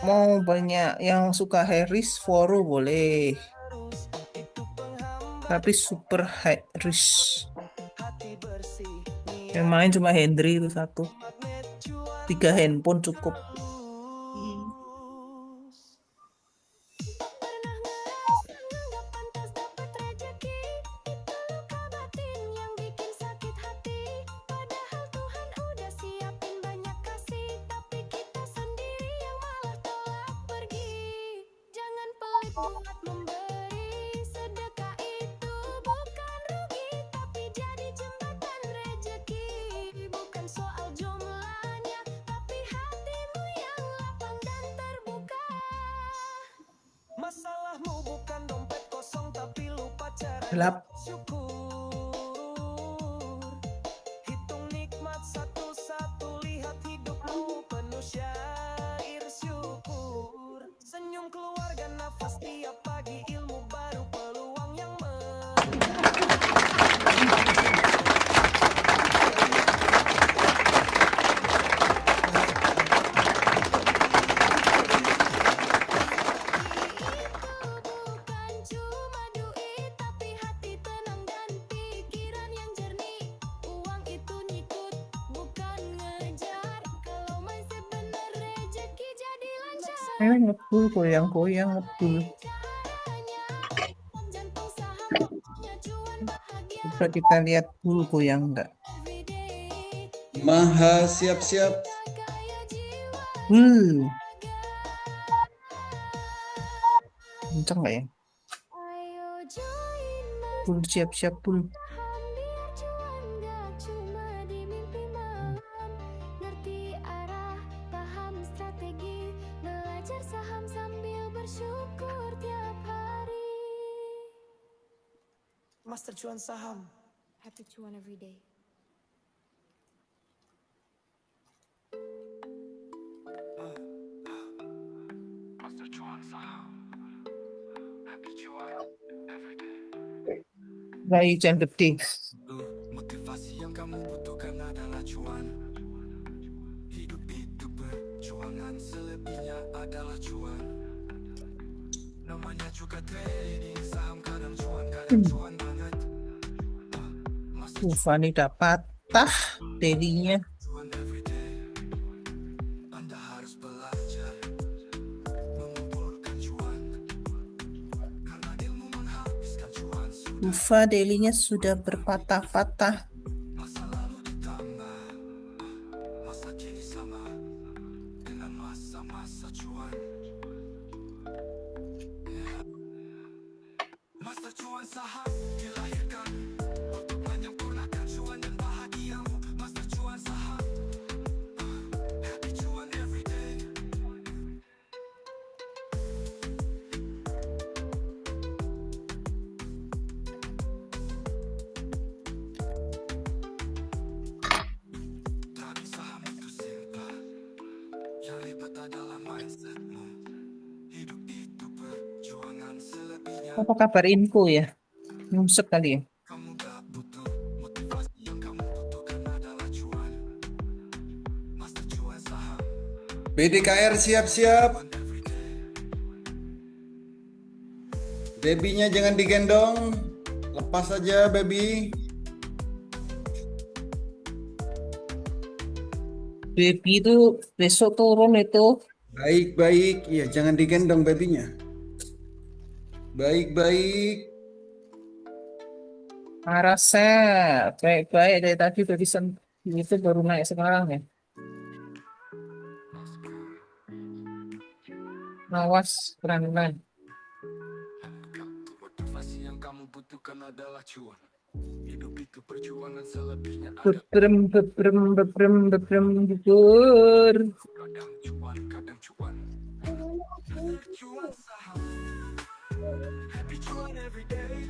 mau banyak yang suka Harris, Foro boleh. Tapi super high risk. Yang main cuma Hendry itu 1. 3 handphone cukup. Gelap. Hitung nikmat satu-satu, lihat hidupmu penuh syair syukur. Senyum keluarga, nafas tiap pagi, ilmu baru, peluang yang Ngebul, goyang-goyang, ngebul. Coba kita lihat bul goyang enggak. Maha siap-siap. Kenceng nggak ya? Bul siap-siap bul. Master Cuan Saham. Happy cuan every day. Master Cuan Saham. Happy cuan every day. Bayi jam gede. Motivasi yang kamu butuhkan adalah cuan. Hidup itu perjuangan, selebihnya adalah cuan. Namanya juga trading saham, kadang cuan banget. Fani dapat patah dirinya. Cuan every day. Anda harus belajar mengumpulkan cuan, karena ilmu menghabiskan cuan. Ufa delinya sudah berpatah-patah. Masa lalu ditambah, masa kini sama dengan masa-masa cuan. Master Cuan Saham dilahirkan untuk menyempurnakan cuan dan bahagiamu. Master Cuan Saham, happy cuan every day. Trading saham itu simple, yang ribet adalah mindsetmu. Hidup itu perjuangan, selebihnya Apa kabar info ya? Nyungsep kali ya. kamu gak butuh. Motivasi yang kamu butuhkan adalah cuan. Master Cuan Saham. BDKR siap-siap. Babynya jangan digendong. Lepas aja baby. Baby itu besok turun itu. Baik-baik. Iya, jangan digendong babynya. Baik-baik. Araset, baik-baik dari tadi udah itu baru naik sekarang ya. Awas, keren-keren. Motivasi yang kamu butuhkan adalah cuan. Hidup itu perjuangan, selebihnya ada Bebrem, bubur. kadang cuan, kadang cuan. Cuan saham, happy cuan every day.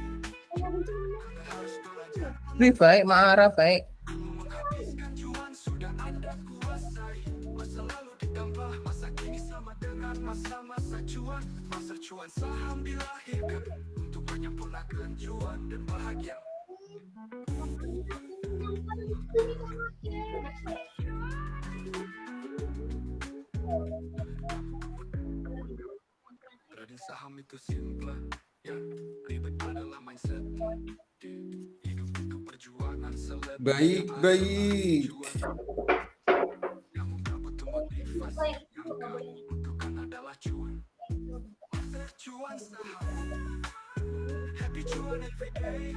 Anda harus belajar Wih, baik, marah, baik. menghabiskan cuan, sudah Anda kuasai. Masa lalu ditambah, masa kini sama dengan masa-masa cuan. Master Cuan Saham dilahirkan untuk menyempurnakan cuan dan bahagia. Trading saham itu simple, yang ribet adalah mindset. Hidup itu perjuangan, selebihnya Baik-baik. kamu gak butuh motivasi, yang kamu butuhkan adalah cuan. Master Cuan Saham, happy cuan every day.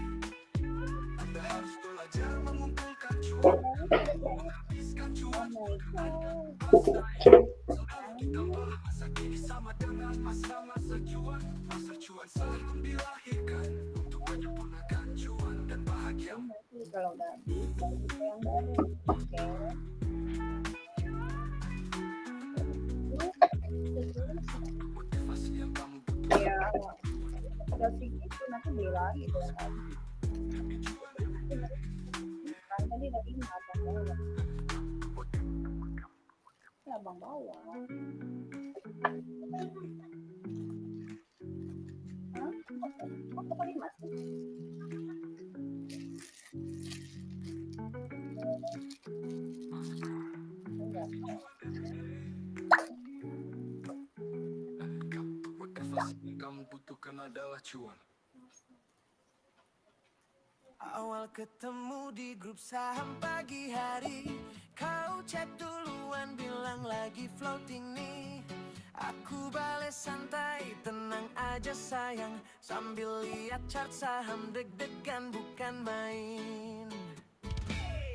Anda harus belajar mengumpulkan cuan, menghabiskan cuan. Selalu ditambah, masa kini sama dengan masa-masa cuan. Master Cuan Saham dilahirkan untuk menyempurnakan cuan dan bahagia. Kalau udah habis, yang baru. Oke. Motivasi yang kamu Ya, udah segitu nanti. nanti beli lagi dong. Kan tadi lagi abang bawa. Ya abang bawa. Hah? Kok pakai masker? Kamu butuhkan adalah cuan. Awal ketemu di grup saham pagi hari, kau chat duluan bilang lagi floating nih. Aku bales santai, tenang aja sayang, sambil lihat chart saham deg-degan bukan main.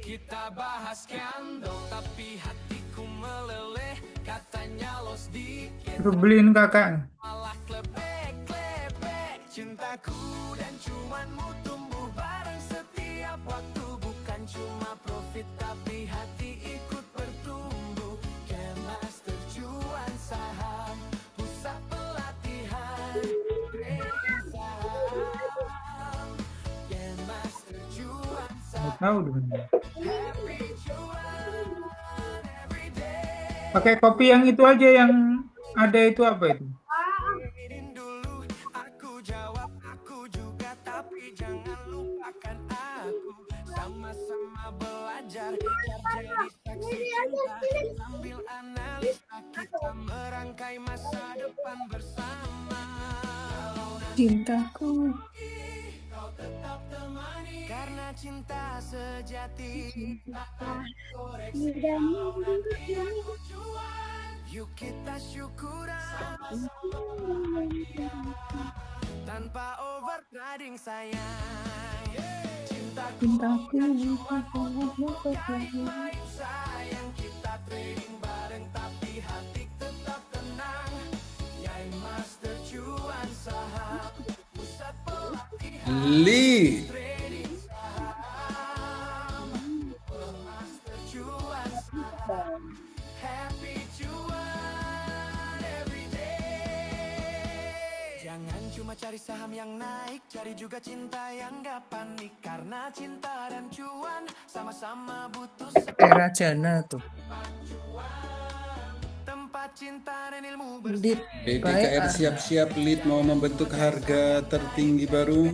Kita bahas skandal tapi hatiku meleleh, katanya los dikit Aku beliin kakak. malah klepek-klepek. Cintaku dan cuanmu tumbuh bareng setiap waktu, bukan cuma profit tapi hati ikut bertumbuh. Master cuan saham, pusat pelatihan trading saham. Master cuan Nggak saham, tahu dong. happy cuan every day. Pakai kopi yang itu aja yang ada itu apa itu? Trading dulu, aku jawab aku juga, tapi jangan lupakan aku. Sama-sama belajar, biar jadi saksi cinta, sambil analisa kita merangkai masa depan bersama. Cintaku. Kau tetap temani, karena cinta sejati tak koreksi. Yuk kita syukuran tanpa over trading sayang. Cintaku lain sayang, kita trading bareng tapi hati tetap tenang. Nyai Master cuan saham, pusat pelatihan Li. trading saham. Master cuan saham, happy cuan every day. Jangan cuma cari saham yang naik, cari juga cinta yang gak panik. Karena cinta dan cuan sama-sama butuh Era Jana tuh. tempat cinta dan ilmu Dit. BDKR siap-siap lead mau membentuk harga tertinggi baru.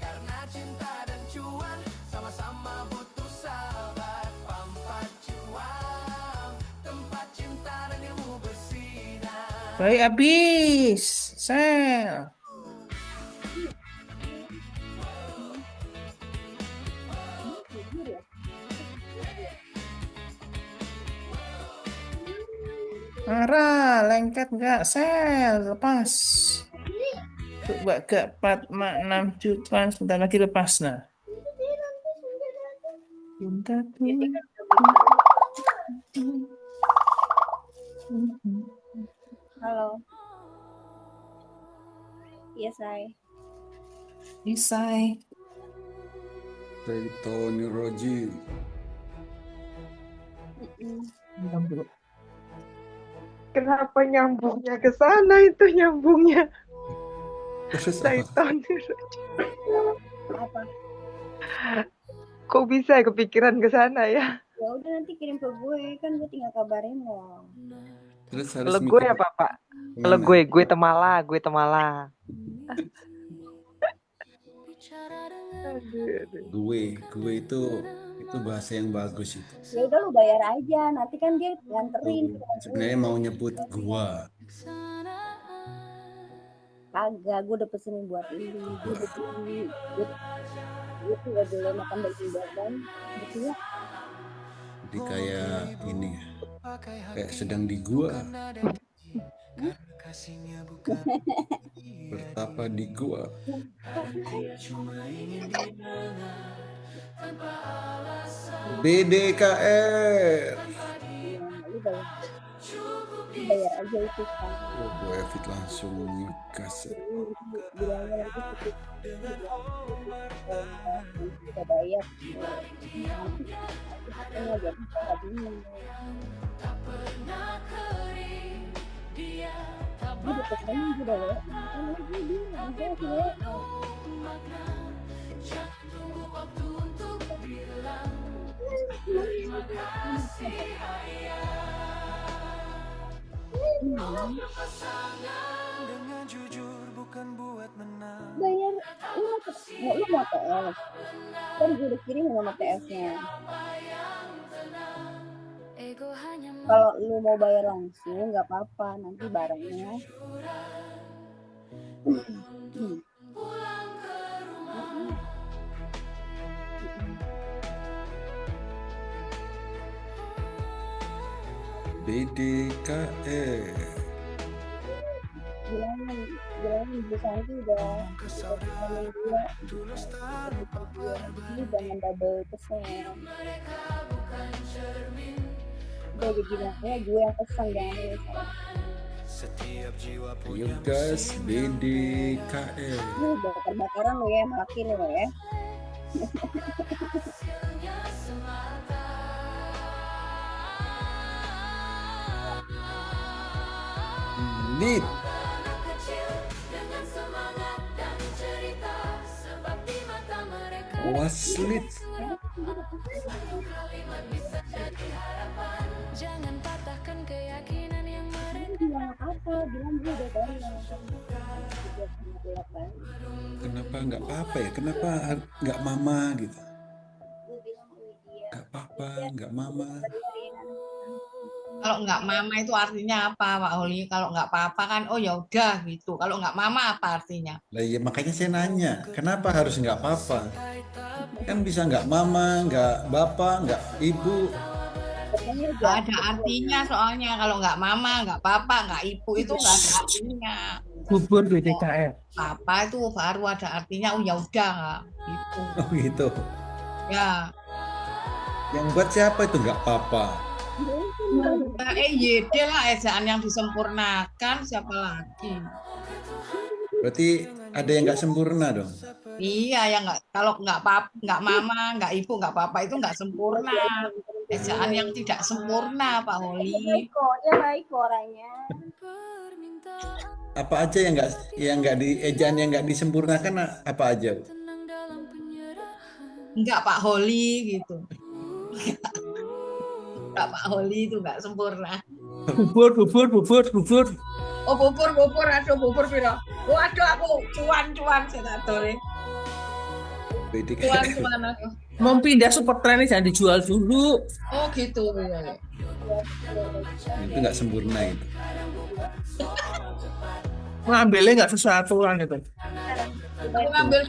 karena cinta dan cuan sama-sama butuh sahabat. Pampat cuan, tempat cinta dan ilmu bersinar. Baik habis. Sel. Marah, lengket nggak? Sel, lepas. Coba gak 4, 6 juta, sebentar lagi lepas nah. Cintaku. Halo. Iya, Say. Isai. Dari Tony Roji. Kenapa nyambungnya ke sana itu nyambungnya? Terus Saya apa? Apa? Kok bisa kepikiran ke sana ya? Ya udah nanti kirim ke gue, kan gue tinggal kabarin lo. Terus harus Kalau gue mikir apa Pak? kemana? Kalau gue temala. Gue itu bahasa yang bagus itu. Ya udah lu bayar aja, nanti kan dia nganterin. Sebenarnya mau nyebut gua. Kagak, gue udah pesenin buat ini. Gue udah beli. Gue tuh gak boleh makan daging badan. Betul ya? Jadi kayak ini, kayak sedang di gua. Bertapa di gua. BDKR. Lu bayar aja itu kan. Oh, gue Evit langsung ngegas. Bilangnya nanti kita bayar. Nanti jadi kita bingung. Gue udah pesannya udah WA. Kan lagi dia aja si WA. Dengan jujur bukan buat menang. Bayar lu mau TS. Kan gue udah kirim nomor TS-nya. Kalau lu mau bayar langsung nggak apa-apa, nanti barangnya. BDKE. Bilangin Bu Santi udah gila. Ini jangan double pesan. Udah jadi bilangnya gue yang pesan jangan lu. Ayo guys, BDKE. Lu bakar-bakaran lu ya, makin lu ya. Nit. Waslit. Jangan patahkan keyakinan yang mereka. Bilang apa? Bilang gue udah bayar. Kenapa nggak apa ya? Kenapa nggak mama gitu? Nggak papa, nggak mama. Kalau nggak mama itu artinya apa, Pak Holi? Kalau nggak papa kan, oh ya udah gitu. Kalau nggak mama apa artinya? Lah ya makanya saya nanya, kenapa harus nggak papa? Kan bisa nggak mama, nggak bapak, nggak ibu. Nggak ada artinya soalnya kalau nggak mama, nggak papa, nggak ibu itu nggak ada artinya. Bubur BDKE. Papa itu baru ada artinya, oh ya udah gitu. Oh gitu. Ya. Yang buat siapa itu nggak papa? EYD lah, ejaan yang disempurnakan, siapa lagi? Berarti ada yang nggak sempurna dong. Iya, yang kalau nggak mama, nggak ibu, nggak papa itu nggak sempurna. Ejaan yang tidak sempurna, Pak Holi. Dia baik orangnya. Apa aja yang nggak di ejaan yang nggak disempurnakan apa aja? Enggak Pak Holi gitu. Enggak Pak Holi itu nggak sempurna. Bubur. Oh bubur, aduh bubur piro. Oh aduh aku cuan saya tak tahu. Cuan aku. Mau pindah super trend jangan dijual dulu. Oh gitu. Itu nggak sempurna itu. Ngambilnya nggak sesuai aturan itu. Aku ngambil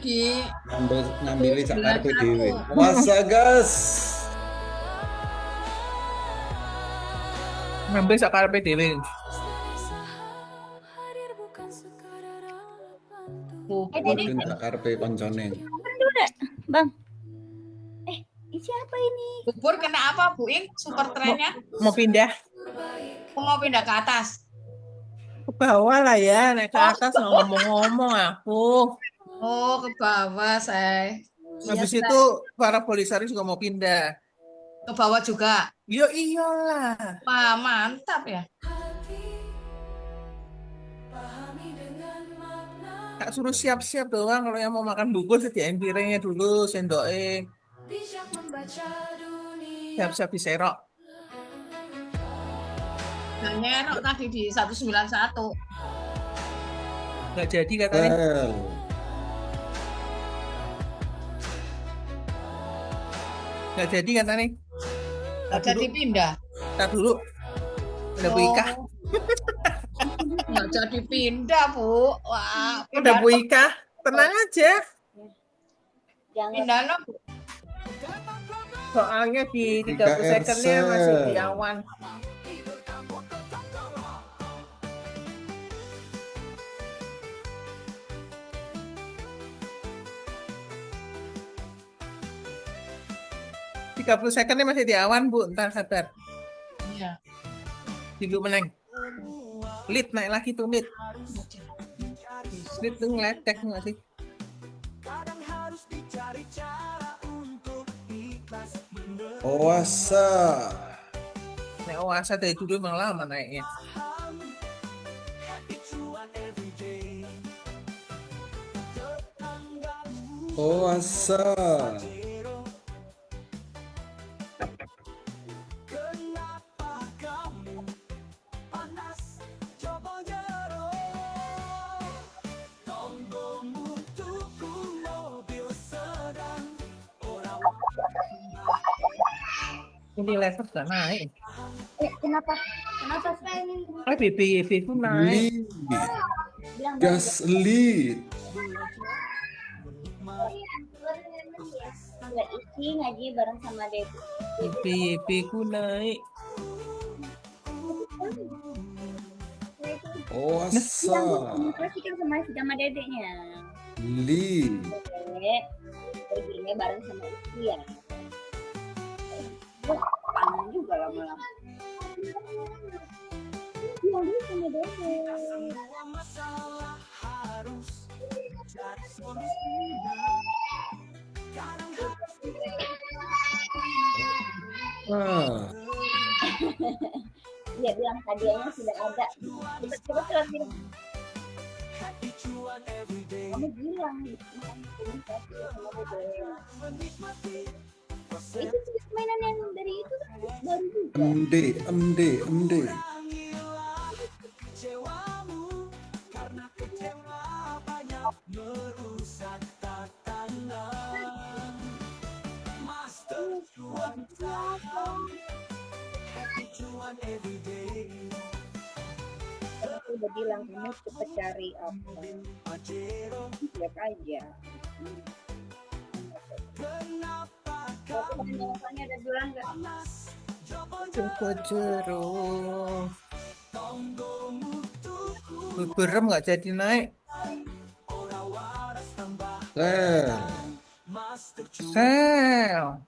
ngambilnya sakar PDW. Masa gas. Ngambil sakar PDW. Mungkin sakar P koncone. Bang. Siapa ini? Bubur kena apa, Bu Ing? Super trennya? Mau pindah. Mau pindah ke atas. Ke bawah lah ya, naik ke atas ngomong-ngomong aku. Oh, ke bawah saya. Habis itu para polisari juga mau pindah. Ke bawah juga? Yo iyalah. Wah, mantap ya. Tak suruh siap-siap doang, kalau yang mau makan bubur sediain piringnya dulu, sendoknya. Siap-siap diserok. Nah, nyerok tadi di 191. Nggak jadi katanya. Nggak jadi katanya. Nggak jadi pindah. Ntar dulu. Ada Bu Ika. Nggak jadi pindah, Bu. Wah, Udah Bu Ika. Tenang aja. Pindah Bu. Soalnya di 30 secondnya masih di awan. Tiga 30 secondnya masih di awan, Bu. Ntar sabar. Iya. Dulu meneng. Lead naik lagi tuh, lead. Lead tuh ngeletek nggak sih? Oasa. Nek Oasa dari dulu emang lama naiknya. Oasa. Kenapa kamu panas coba jero tonggomu tuku mobil sedang orang Ini level gak naik. Kenapa? Kenapa sih? BBYB ku naik. Bilang Gas lead. nggak isi ngaji bareng sama Debbie. BBYB ku naik. Oasa. Masih kan sama dedeknya. Lead. Dedek perginya bareng sama istri ya. Kangen juga lama-lama. Yang dia sama dedek. masalah harus cari solusi kadang harus Ah. Dia bilang hadiahnya sudah ada. Coba bilang. Kamu bilang itu mainan yang dari itu baru juga. MD. kecewamu karena kecewa banyak merusak tatanan master cuan happy cuan everyday Aku udah bilang kamu cepet cari apa siap aja. Aku tanya ada bilang nggak? Coba jero. Berem nggak jadi naik. Sel.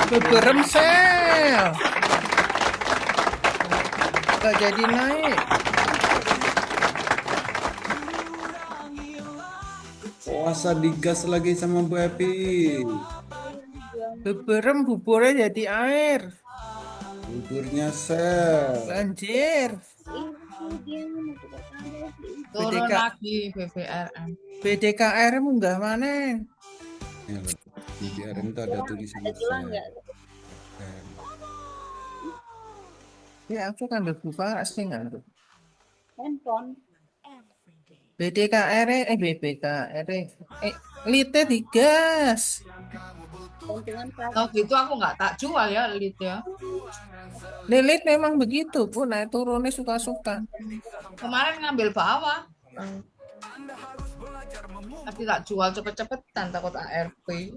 Berem sel. Nggak jadi naik. Oasa digas lagi sama Bu Epi. Berem buburnya jadi air. Buburnya sel. Banjir. Turun BDK. lagi BBRM. BDKR munggah mana? Ya, loh. Di BRM itu ada tulisan Ada bilang sel. nggak? Ya aku kan berbuka sih nggak. Handphone. BDKR BBKR lite digas. Keuntungan kelas. Oh gitu aku nggak tak jual ya lead ya. Lilit memang begitu pun naik turunnya suka-suka. Kemarin ngambil bawah. Tapi tak jual cepet-cepetan takut ARP.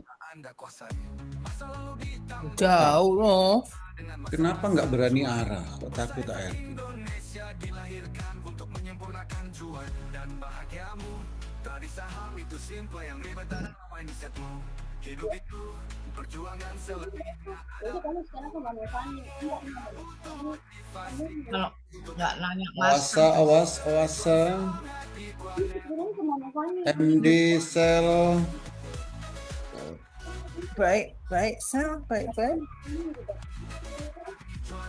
Jauh loh. Kenapa nggak berani arah? Kok takut ARP? Jadi kamu sekarang kemana Fani? Kalau nggak nanya Mas. Oasa. Sekarang kemana Fani? MD sel. Baik, sel, baik.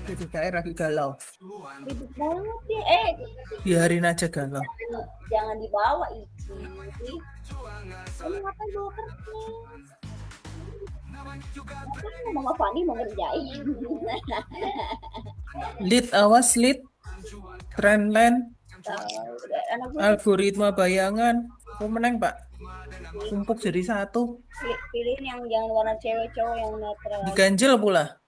BDKR lagi galau. Ribet banget ya. Biarin aja galau. Jangan dibawa itu. Kamu ngapain bawa kertas? Kan Mama Fani mau ngerjain. Lead awas lead. Trendline. Anak gue Algoritma bayangan. Aku menang Pak. Tumpuk jadi satu. pilihin yang jangan warna cewek cowok yang netral. Diganjel pula.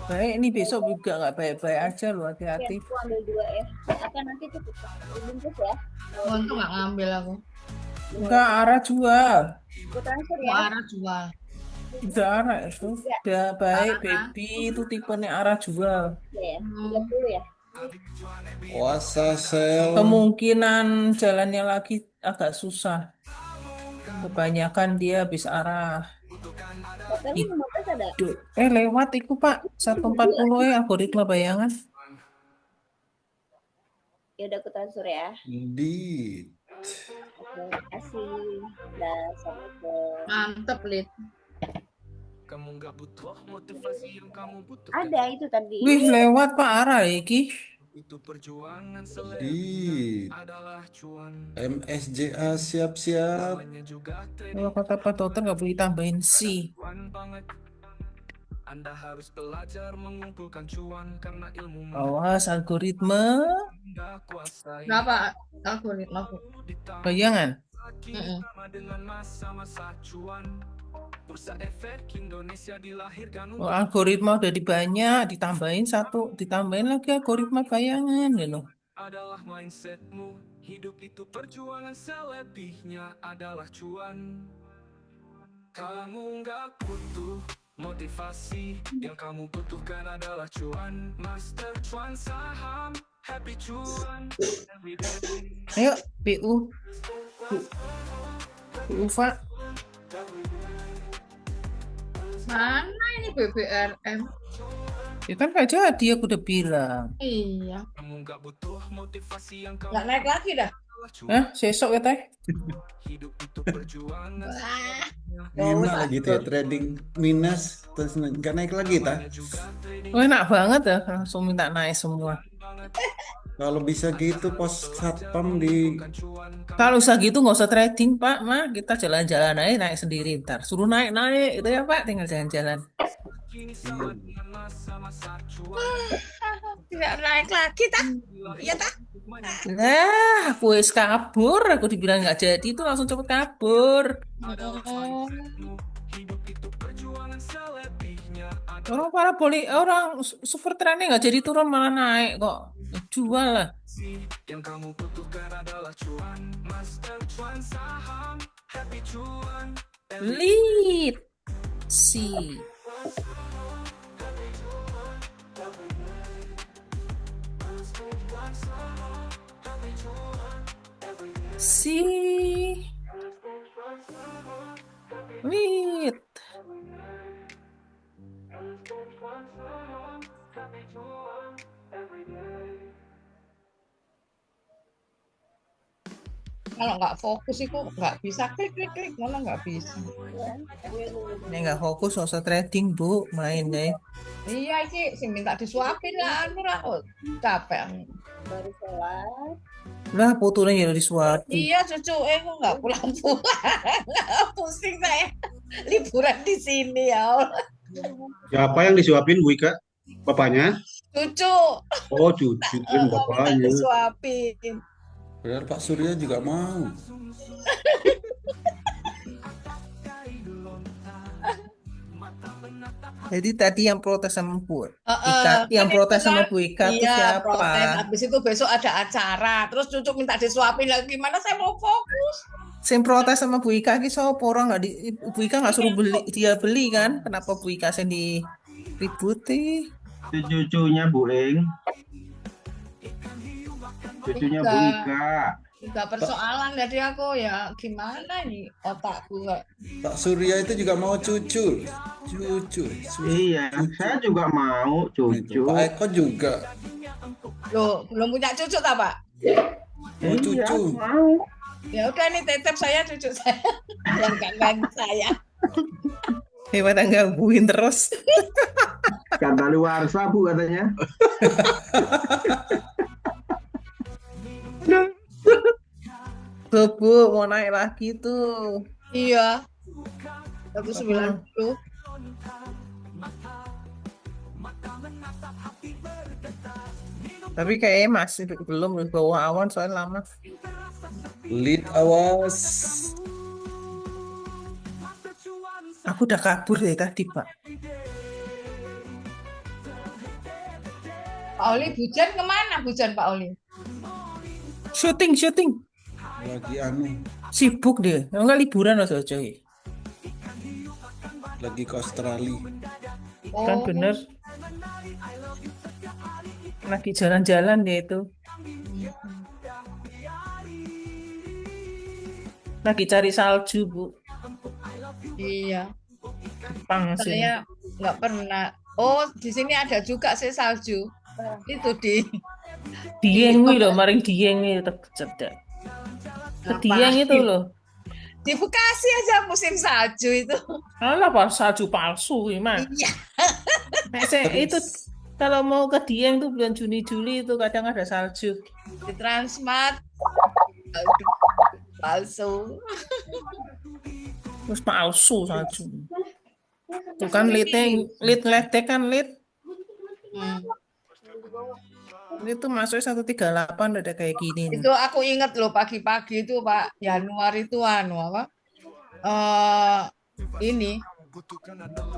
Baik, ini besok juga nggak baik-baik aja loh, hati-hati. Aku ambil 2 ya. Apa nanti cukup dibungkus ya? Untung nggak ngambil aku. Enggak, arah jual. Aku transfer ya. Mau arah jual. Udah arah itu. Udah baik, baby. Itu tipenya arah jual. Ya, 30 ya. Oasa sel. Kemungkinan jalannya lagi agak susah. Kebanyakan dia habis arah. Tapi 15 ada. Lewat itu Pak. 140 algoritma bayangan. Ya udah aku transfer ya. Lead. Oke, makasih. Dah, Assalamualaikum. Mantep, Lid. Kamu nggak butuh motivasi yang kamu butuh. Ada itu tadi. Wih, lewat Pak Ara iki. Itu perjuangan Di selebih adalah cuan. MSJA siap-siap. Namanya juga Kalau kata Pak Dokter nggak boleh tambahin si. cuan banget. Anda harus belajar mengumpulkan cuan karena ilmu Awas algoritma Anda kuasai. Kenapa algoritma aku? bayangan. Sama dengan masa-masa cuan. Bursa Efek Indonesia dilahirkan Oh, algoritma udah dibanyak, ditambahin satu, ditambahin lagi algoritma bayangan gitu. adalah mindsetmu. Hidup itu perjuangan, selebihnya adalah cuan. Kamu nggak butuh motivasi, yang kamu butuhkan adalah cuan. Master cuan saham, happy cuan everyday. Ayo, PU. PU, Pak. Mana ini BBRM? Ya kan nggak jadi, aku udah bilang. Iya. Kamu nggak butuh motivasi, yang kamu Nggak naik lagi dah. Sesok ya teh. Hidup itu perjuangan. Enak lagi tuh ya, trading minus terus nggak naik lagi ta. Oh, enak banget ya, langsung minta naik semua. Kalau bisa gitu pos satpam di Kalau usah gitu nggak usah trading Pak, mah kita jalan-jalan aja naik sendiri ntar. Suruh naik-naik itu ya Pak, tinggal jalan-jalan. Tidak naik lagi tak? Iya tak? Nah, aku wis kabur, aku dibilang nggak jadi itu langsung cepet kabur. Orang para orang super trennya nggak jadi turun malah naik kok. Jual lah. Yang kamu butuhkan adalah cuan. Master cuan saham, happy cuan. Lead. Si. Si. Lead. Kalau nggak fokus itu nggak bisa klik malah nggak bisa. Ini nggak fokus, nggak usah trading Bu, main deh. Iya sih, si minta disuapin lah, anu lah, oh, capek. Baru sholat. Lah putunya jadi disuapin. Iya cucu, kok nggak pulang-pulang, pusing saya, liburan di sini ya Allah. Siapa yang disuapin Bu Ika? Bapaknya? Cucu. Oh, cucu kan Minta bapaknya. disuapin. Padahal Pak Surya juga mau. Jadi tadi yang protes sama Bu Ika, yang kan protes itu sama kan, Bu Ika itu iya, siapa? protes. Habis itu besok ada acara, terus cucu minta disuapin lagi, gimana saya mau fokus? Yang protes sama Bu Ika ini sopo orang nggak di Bu Ika nggak suruh beli, dia beli kan? Kenapa Bu Ika yang diributi? Itu cucunya Bu Ring. Cucunya Bu Ika. Juga persoalan jadi aku ya gimana nih otakku nggak. Pak Surya itu juga mau cucu. Iya, saya juga mau cucu. Pak Eko juga. Loh, belum punya cucu tak Pak? Mau cucu. Mau. Ya udah nih tetep saya cucu saya yang gangguin saya. Hebat gangguin terus. Kata luar Bu katanya. Tuh Bu, mau naik lagi tuh. Iya. 190. Tapi kayaknya masih belum di bawah awan soalnya lama. Lead awas. Aku udah kabur dari tadi Pak. Pak Oli Bujan kemana Bujan Pak Oli? Syuting. Lagi anu. Sibuk dia. Enggak liburan loh coy. Lagi ke Australia. Kan bener. Lagi jalan-jalan dia itu. Lagi cari salju Bu. Iya. Jepang sih. Saya nggak pernah. Oh, di sini ada juga sih salju. Itu di Dieng wi loh, maring dieng wi tetep cedak. Ke Dieng itu Ngapain? loh. Di Bekasi aja musim salju itu. Alah, salju palsu gimana? Iya. Itu kalau mau ke Dieng tuh bulan Juni Juli itu kadang ada salju. Di Transmart palsu. Terus palsu salju. Tuh kan litnya, lit ngeledek kan lit. Itu masuknya 138 udah kayak gini nih. Itu aku inget loh pagi-pagi itu Pak Januari itu apa? Ini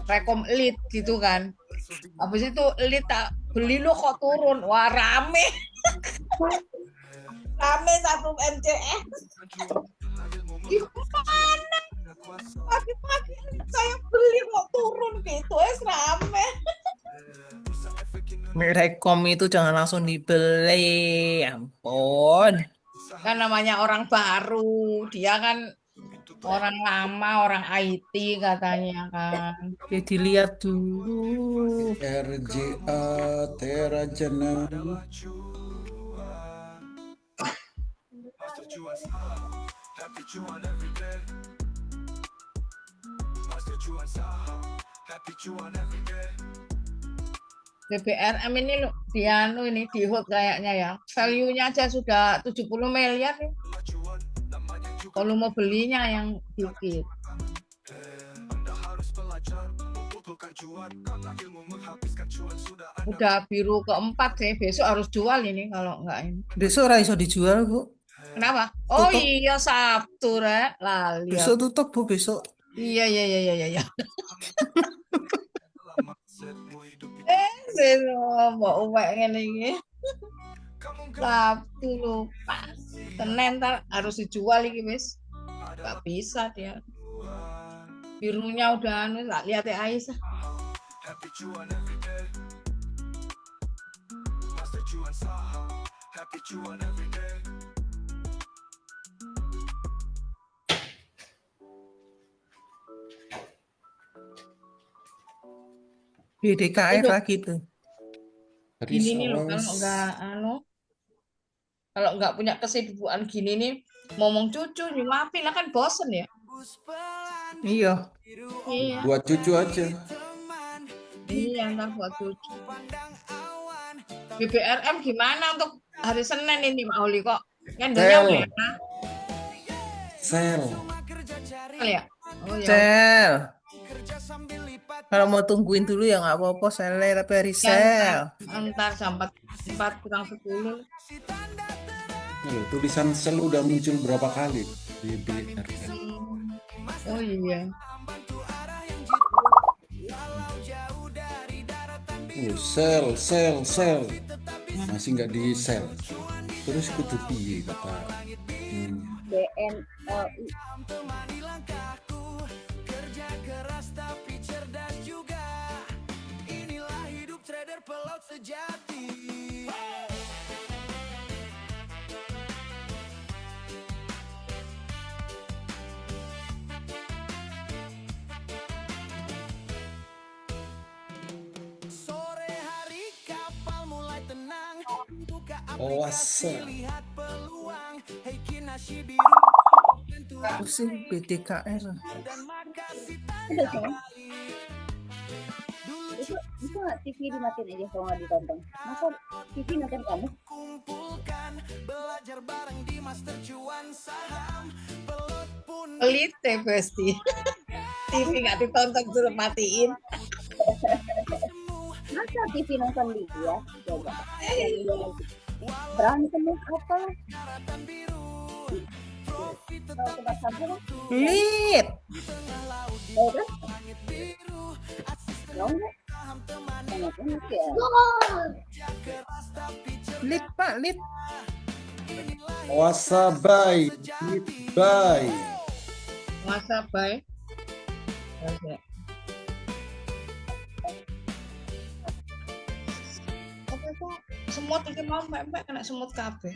rekom lead gitu kan. Habis itu lead tak beli lo kok turun. Wah rame. Rame satu MCS. Gimana? Pagi-pagi saya beli kok turun gitu. Rame. Rekom itu jangan langsung dibeli, ampun. Kan namanya orang baru, dia kan orang lama, orang IT katanya kan. Ya dilihat dulu. RJA Terajana. BBRM ini loh, ini di hold kayaknya ya. Value-nya aja sudah 70 miliar nih. Kalau mau belinya yang dikit. Udah biru keempat sih, besok harus jual ini kalau enggak ini. Besok iso dijual, Bu. Kenapa? Oh Tutup. iya Sabtu, Rek. Lali. Besok tutup, Bu, besok. Iya. Mau uwek ngene iki. Sabtu lupa. Senin ntar harus dijual iki wis. Gak bisa dia. Birunya udah tak lihat ya Aisyah. BDKF lagi tuh. Gini nih loh kalau nggak punya kesibukan gini nih ngomong cucu nyuapin lah kan bosen ya. Iya. Buat cucu aja. Iya ntar buat cucu. BBRM gimana untuk hari Senin ini Pak Oli kok? Candlenya merah. Sel. Ya. Oh ya. Sel. Kalau mau tungguin dulu ya nggak apa-apa sel, tapi hari sel. Ntar jam 4 kurang 10. Tulisan sel udah muncul berapa kali di BBRM. Oh iya. Sel. Masih nggak di sel. Terus kudu piye kata BNLI. Kerja keras tapi cerdas juga. Inilah hidup trader pelaut sejati. Sore hari kapal mulai tenang. Buka aplikasi lihat peluang. Hey kinasi biru. Pusing BDKR. Udah sih. Itu nggak TV dimatiin aja kalau nggak ditonton. Masa TV nonton kamu? Kumpulkan belajar bareng di master cuan saham. Pelut pun Pelit deh pasti. TV nggak ditonton suruh matiin. Masa TV nonton dia? Coba. Berantem apa? Lit. Lit Pak, lit. Wassabai, bye. Wassabai. Oke. Semut iki mau mek kena semut kabeh.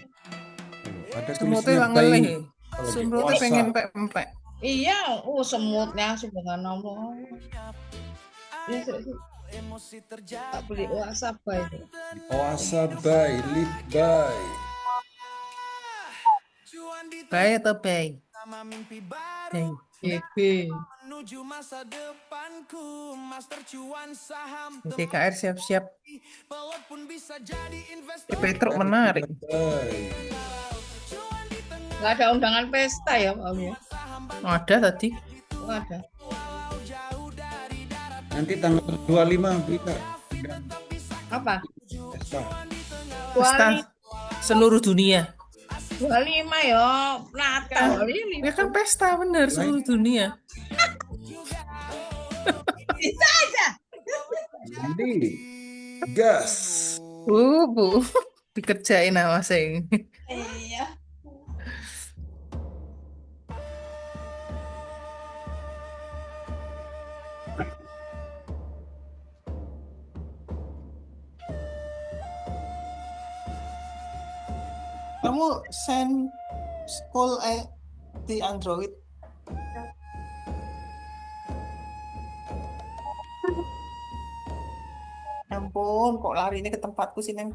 Ada Semutnya tulisnya ngelih. bayi. Semutnya pengen empek-empek. Iya, semutnya subhanallah. Ya, tak beli wassabai itu. Wassabai, lead by. cuan di Bay atau Bay? Bay. GB. Menuju masa depanku, master cuan saham DKR siap-siap. pelot pun bisa jadi investor. Petruk menarik. Nggak ada undangan pesta ya Pak Ali? Ada tadi. Oh, ada. Nanti tanggal 25 Bu Ika. Apa? Pesta. Pesta seluruh dunia. 25 ya, Natal. Ya kan pesta bener seluruh dunia. Bisa aja. Nanti gas. Bu, dikerjain sama saya. Iya. Kamu send school di Android. Ampun, kok lari ini ke tempatku sih, Neng.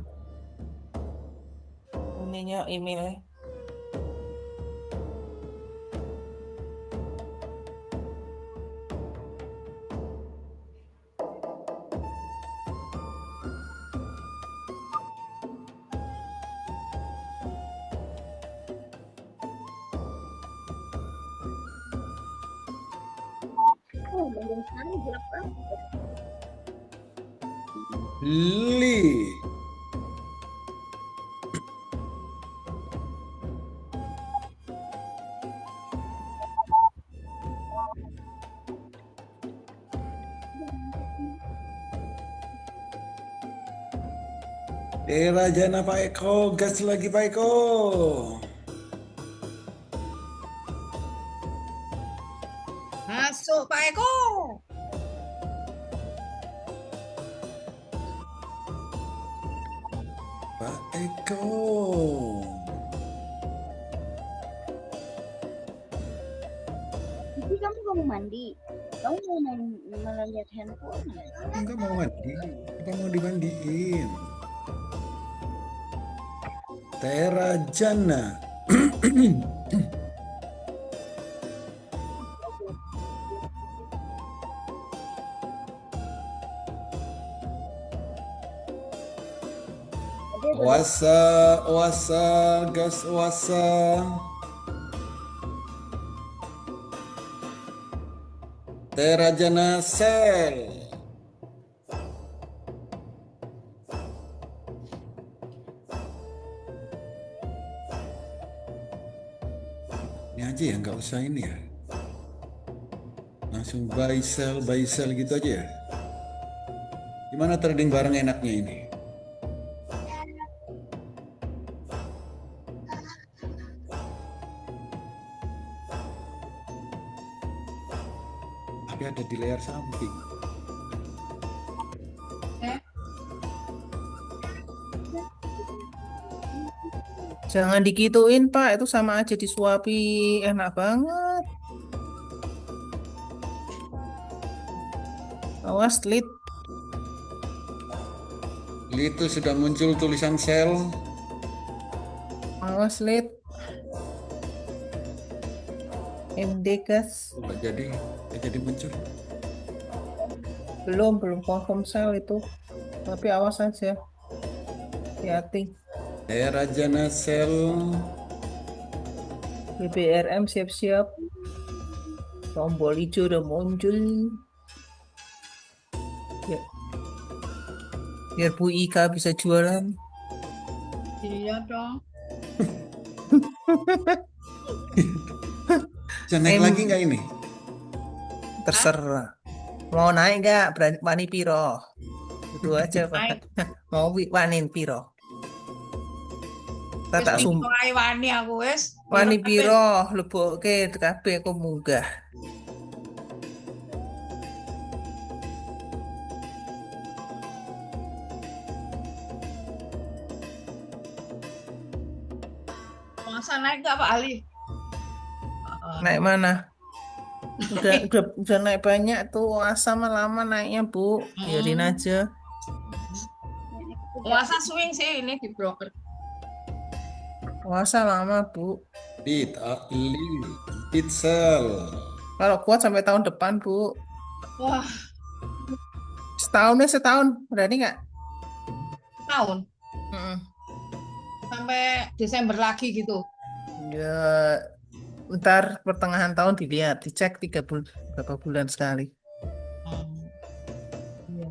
Ininya emailnya. Oh, Bandung sekarang gelap banget. Li. Era Jana Pak Eko, gas lagi Pak Eko. Masuk Pak Eko. Pak Eko. Jadi kamu gak mau mandi? Kamu mau malah lihat handphone? Enggak mau mandi. Apa mau dimandiin? Tera Jana. Wasa, wasa, gas wasa. Tera Jana sel. Ini aja ya, nggak usah ini ya. Langsung buy sell gitu aja ya. Gimana trading bareng enaknya ini? Tapi ada di layar samping. Jangan dikituin, Pak. Itu sama aja disuapi. Enak banget. Awas, Lid. Itu sudah muncul tulisan sell. Awas, Lid. MD gas. Nggak jadi muncul. Belum confirm sell itu. Tapi awas aja. Hati-hati. Era Jana sell. BBRM siap-siap. Tombol hijau udah muncul. Ya. Biar Bu Ika bisa jualan. Iya dong. Bisa naik lagi nggak ini? Terserah. Mau naik nggak? Wani piro? Itu aja, Pak. Mau wanin piro? Tak sumpah. Wani aku wes. Wani piro? Lebokke kabeh aku munggah. Masa naik nggak Pak Ali? Naik mana? Udah naik banyak tuh. Asa lama naiknya, Bu. Biarin aja. Masa swing sih ini di broker. Puasa lama, Bu. Pitsel. Kalau kuat sampai tahun depan, Bu. Wah, Setahun, berani nggak? tahun Mm-mm. sampai Desember lagi gitu. Ya, ntar pertengahan tahun dilihat, dicek berapa bulan sekali. Iya.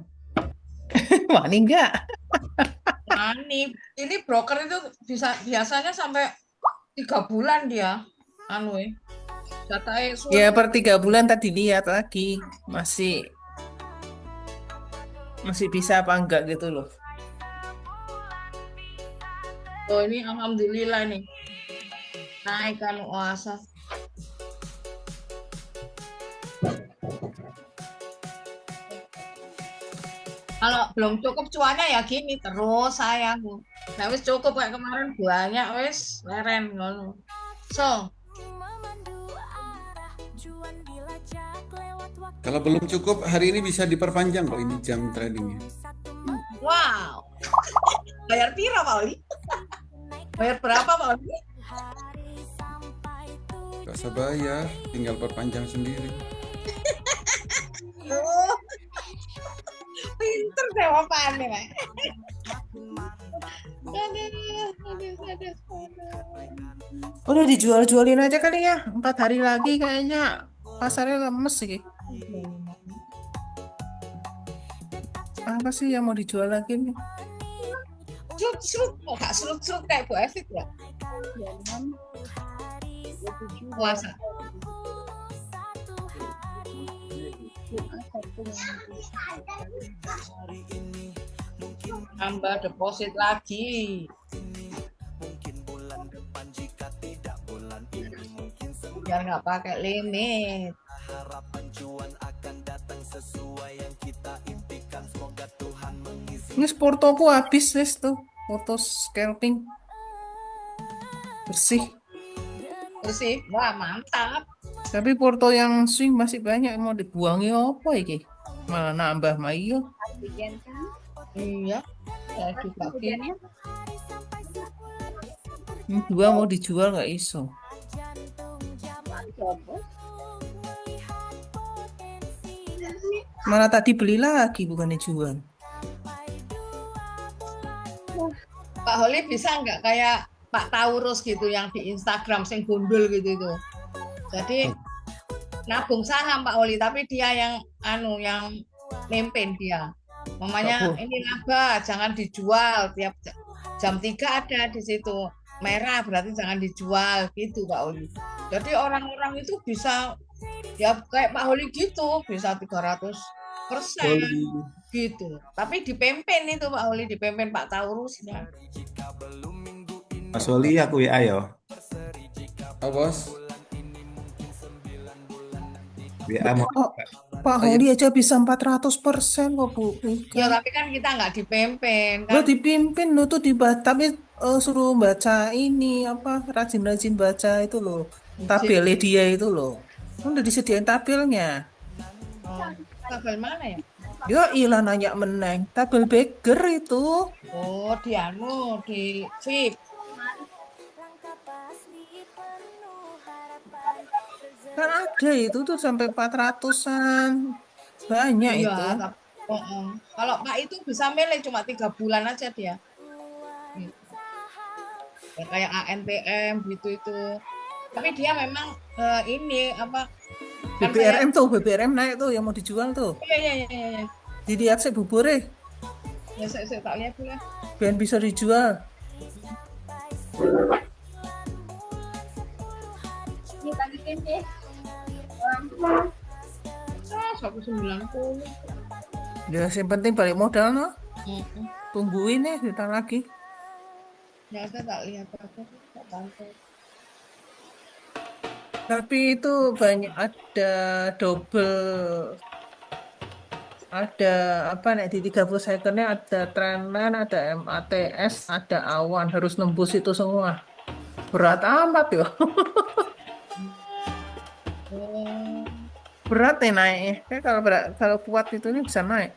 Wani nggak? Nah, ini broker itu biasanya sampai 3 bulan dia, jatahnya Ya, per 3 bulan tadi lihat lagi, masih bisa apa enggak gitu loh. Oh, ini alhamdulillah nih naikkan Oasa. Kalau belum cukup cuannya ya gini terus sayangku. Nah, wis cukup kayak kemarin banyak wis leren ngono. So, Kalau belum cukup hari ini bisa diperpanjang kok ini jam tradingnya. wow. Bayar pira Pak Oli? Bayar berapa Pak Oli? Gak usah bayar, tinggal perpanjang sendiri. Oh. Pinter jawabannya, Pak. Udah dijual-jualin aja kali ya, 4 hari lagi kayaknya pasarnya lemes sih. Apa sih yang mau dijual lagi nih? Serut, gak serut kayak Bu Evit ya? Puasa. Tambah deposit lagi. Biar nggak pakai limit. Ini portoku habis wis tuh, foto scalping bersih. Wah mantap. Tapi porto yang swing masih banyak, mau dibuangi apa iki? Malah nambah mayo. Iya. Saya juga gini. Dua mau dijual nggak iso. Malah tadi beli lagi bukannya jual. Pak Holi bisa nggak kayak Pak Taurus gitu yang di Instagram sing gundul gitu itu. Jadi nabung saham Pak Holi, tapi dia yang yang mimpin dia. Mamanya ini laba, jangan dijual tiap jam 3 ada di situ. Merah berarti jangan dijual gitu Pak Holi. Jadi orang-orang itu bisa ya kayak Pak Holi gitu, bisa 300% gitu. Tapi dipimpin itu Pak Holi, dipimpin Pak Taurusnya. Mas Oli aku WA ya. Oh, Bos. WA mau. Pak Holi aja bisa 400% kok Bu. Ya tapi kan kita nggak dipimpin kan. Lo dipimpin lo tuh tapi suruh baca ini apa rajin-rajin baca itu loh. Tabelnya dia itu loh. Udah disediain tabelnya. Tabel mana ya? Yo ilah nanya meneng. Tabel Beger itu. Oh di di VIP. Kan ada itu tuh sampai 400-an. Banyak iya, itu. Kalau Pak itu bisa milih cuma 3 bulan aja dia. Ya, kayak ANTM gitu itu. Tapi dia memang ini apa? BBRM naik tuh yang mau dijual tuh. Iya. Dilihat sih buburnya. Ya saya tak lihat dulu ya. Biar bisa dijual. Ini tadi tempe. 190. Ya yang penting balik modal no. Tungguin ya kita lagi. Ya saya tak lihat apa. Tak tahu. Tapi itu banyak ada double, ada apa nih di 30 secondnya ada trendline, ada MATS, ada awan, harus nembus itu semua. Berat amat ya. Berat nih naiknya. Kayak kalau kuat itu ini bisa naik.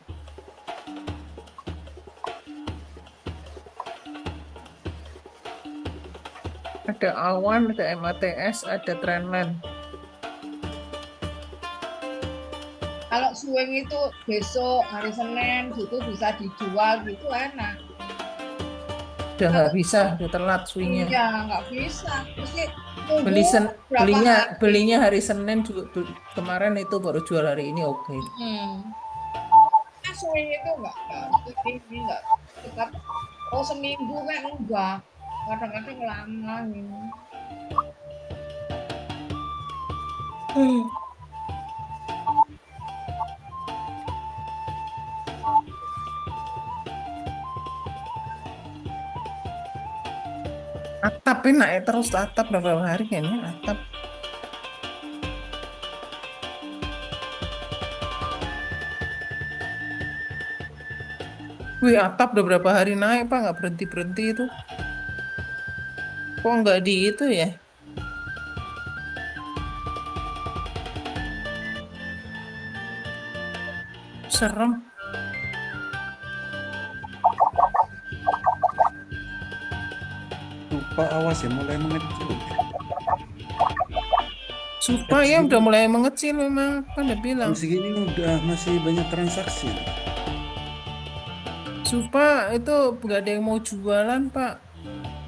Ada Awan, ada MATS, ada Trendline. Kalau swing itu besok hari Senin gitu bisa dijual gitu enak. Udah nggak bisa, udah telat swingnya. Iya, nggak bisa. Mesti Beli tunggu berapa belinya hari. belinya hari Senin juga kemarin itu baru jual hari ini oke. Nah, swing itu enggak ini enggak tetap seminggu kan enggak. Kadang-kadang lama ini. Atap ini naik terus atap berapa hari kayaknya atap. Wih, atap udah berapa hari naik Pak, nggak berhenti-berhenti itu. Kok nggak di itu ya? Serem. Lupa awas ya mulai mengecil. Supaya udah mulai mengecil memang kan udah bilang. Jam segini udah masih banyak transaksi. Supa itu nggak ada yang mau jualan Pak.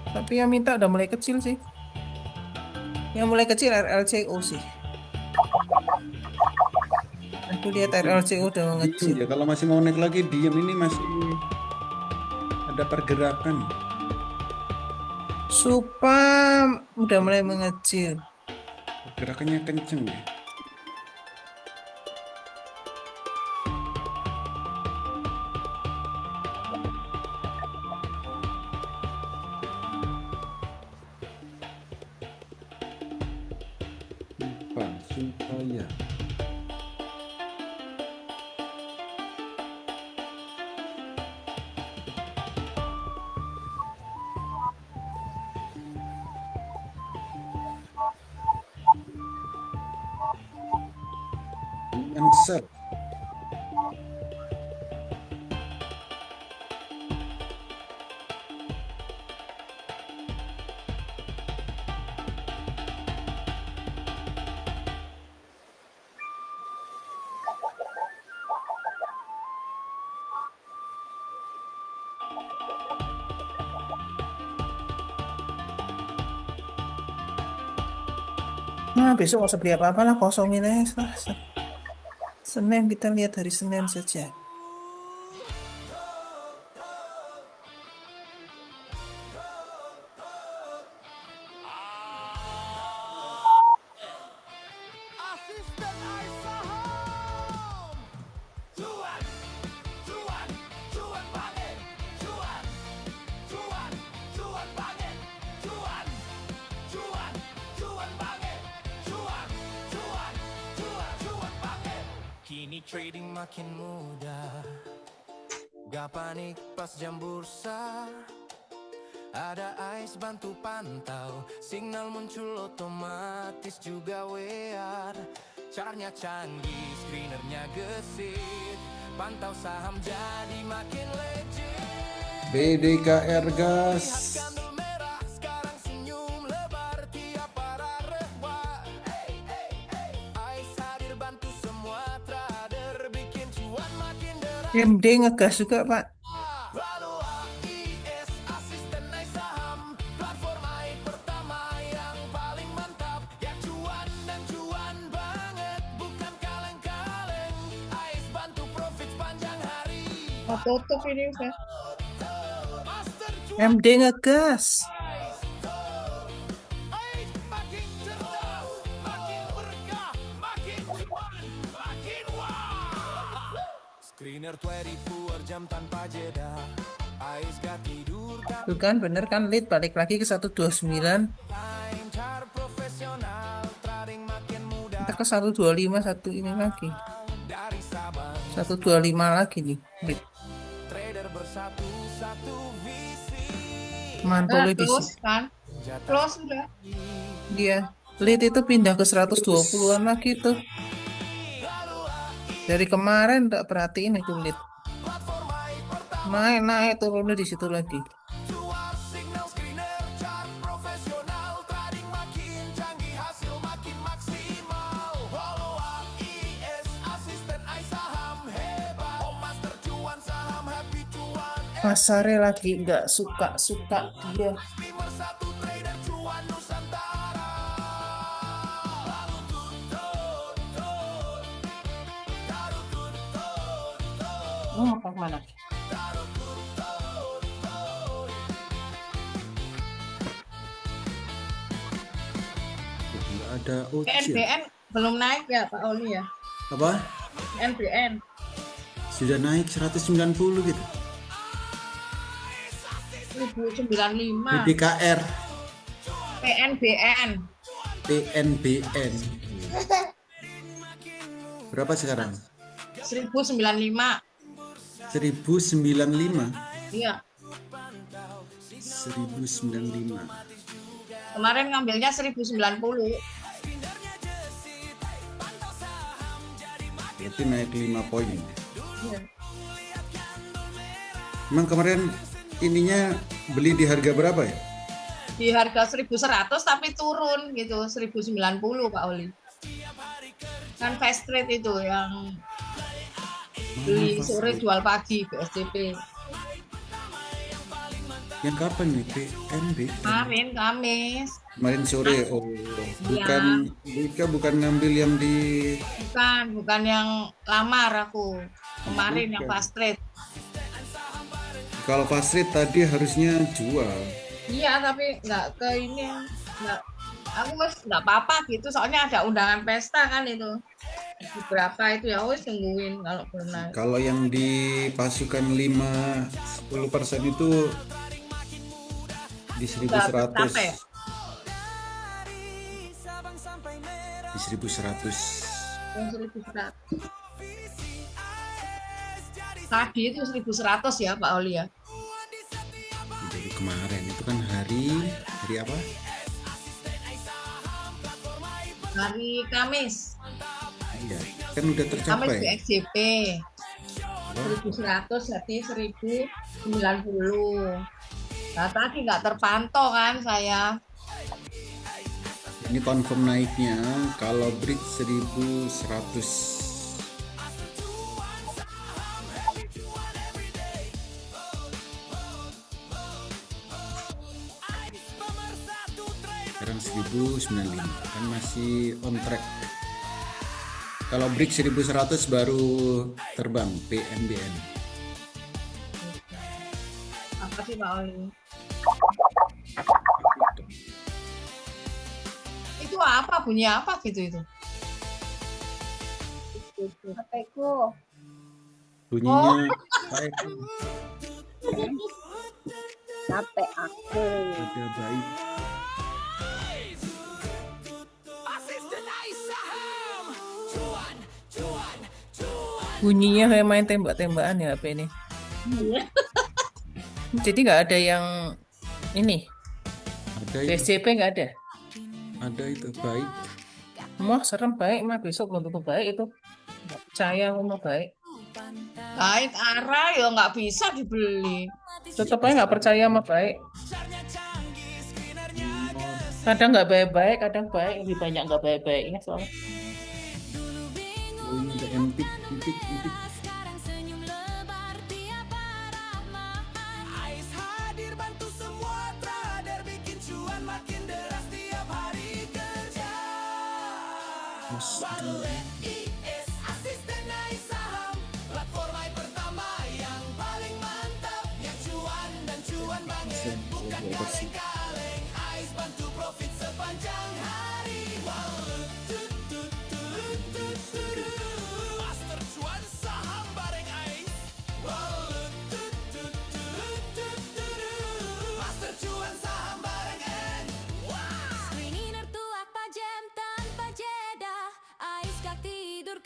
Tapi yang minta udah mulai kecil sih. Yang mulai kecil RLCO sih. Aku lihat RLCO udah mengecil. Ya kalau masih mau naik lagi diam ini masih ada pergerakan. Supa udah mulai mengecil. Gerakannya kenceng ya. Supaya answer. Nah, besok nggak usah beli apa-apa lah, kosongin aja lah. Senin kita lihat hari Senin saja. Kini trading makin mudah, gak panik pas jam bursa. Ada Ais bantu pantau, signal muncul otomatis juga WR. Caranya canggih, screenernya gesit, pantau saham jadi makin legit. BDKR gas. MD ngegas juga Pak. Mau tutup ini udah. MD ngegas. Screener 24 jam tanpa jeda. Ais gak tidur kan. Tuh kan bener kan lead balik lagi ke 129. Kita ke 125 satu ini lagi. 125 lagi nih lead. Mantul di Close kan? Close sudah. Dia lead itu pindah ke 120-an lagi tuh. Dari kemarin tak perhatiin itu lead. Naik turunnya di situ lagi. pasarnya lagi nggak suka dia. Oh, apa mana? Nggak ada OC. NBN belum naik ya Pak Oli ya? Apa? NBN. Sudah naik 190 gitu. 1095. BDKR, PNBN. PNBN. Berapa sekarang? 1095. 1095. Iya. 1095. Kemarin ngambilnya 1090. Berarti naik 5 poin. Iya. Emang kemarin ininya beli di harga berapa ya? Di harga 1100 tapi turun gitu 1090 Pak Oli. Kan fast trade itu yang beli sore jual pagi BSCP. Yang kapan nih? PNB? Kemarin Kamis. Kemarin sore. Oh, bukan bukan ngambil yang di Bukan yang lamar aku. Kemarin yang fast trade. Kalau fast trade tadi harusnya jual. Iya, tapi nggak ke ini, nggak. Aku mas nggak apa-apa gitu, soalnya ada undangan pesta kan itu. Berapa itu ya, wes tungguin kalau pernah. Kalau yang di pasukan 5-10% itu di 1100. Ya? Di 1100. Yang 1100. Tadi itu 1100 ya Pak Oli ya. Jadi kemarin itu kan hari apa? Hari Kamis. Iya, kan udah Kamis tercapai. BSCP. 1100 jadi 1090. Nah tadi nggak terpantau kan saya. Ini confirm naiknya kalau bridge 1100. Sekarang 1095 kan masih on track. Kalau break 1100 baru terbang PNBN. Apa sih Pak Oli? Itu apa, bunyi apa gitu itu? HP-ku. Bunyinya HP aku. ada baik. Bunyinya kayak main tembak-tembakan ya HP ini. Jadi nggak ada yang ini. Ada itu. PSCP nggak ada. Ada itu baik. Mau serem baik mah besok belum tentu baik itu. Nggak percaya aku mau baik. Baik arah ya nggak bisa dibeli. Tetap aja nggak percaya sama baik. Kadang nggak baik-baik, kadang baik, lebih banyak nggak baik-baiknya soalnya. Oh, ini ada empik.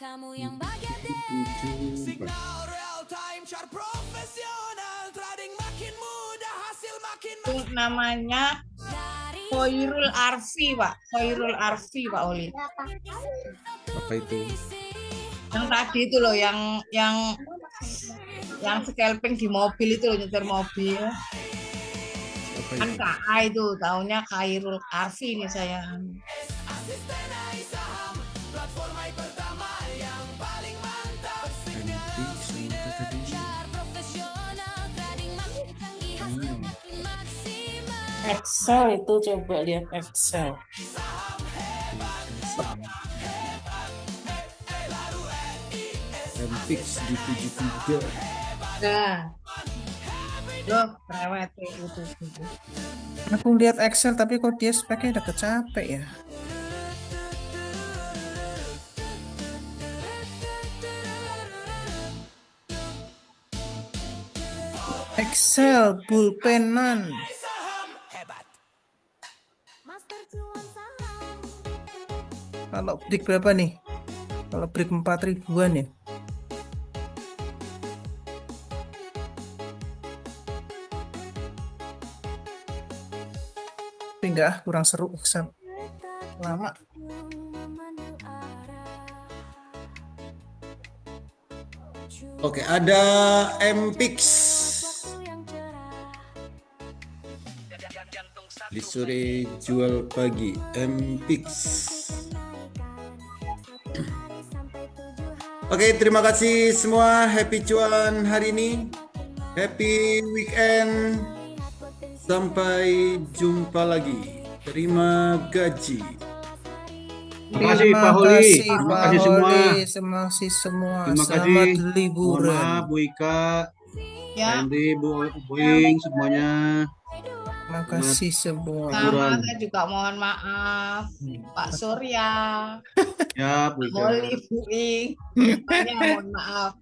Kamu yang bahagia deh. Signal real time chart profesional, trading makin mudah, hasil makin Itu namanya Khairul Arfi Pak. Khairul Arfi Pak Oli. Apa itu? Yang tadi itu loh, yang scalping di mobil itu loh, nyetir mobil. Apa Kan itu? KA itu, taunya Khairul Arfi nih saya. Excel itu coba lihat Excel. MPix di 73. Nah, loh, cerewet itu. Aku lihat Excel tapi kok dia speknya udah kecapek ya. Excel pulpenan. Kalau break berapa nih? Kalau break 4 ribuan ya. Tapi enggak, kurang seru Excel. Lama. Oke, ada MPix. Di sore jual pagi MPix. Oke, terima kasih semua. Happy cuan hari ini. Happy weekend. Sampai jumpa lagi. Terima gaji. Terima kasih Pak Holi. Terima kasih semua. Terima kasih semua. Terima Selamat kasih. Mohon liburan. maaf Bu Ika, Ya, Henry, Bu Boing semuanya. Terima kasih semua. sama saya juga mohon maaf. Pak Surya, Ya Bu Ika. Molly, Bu Ing, semuanya mohon maaf.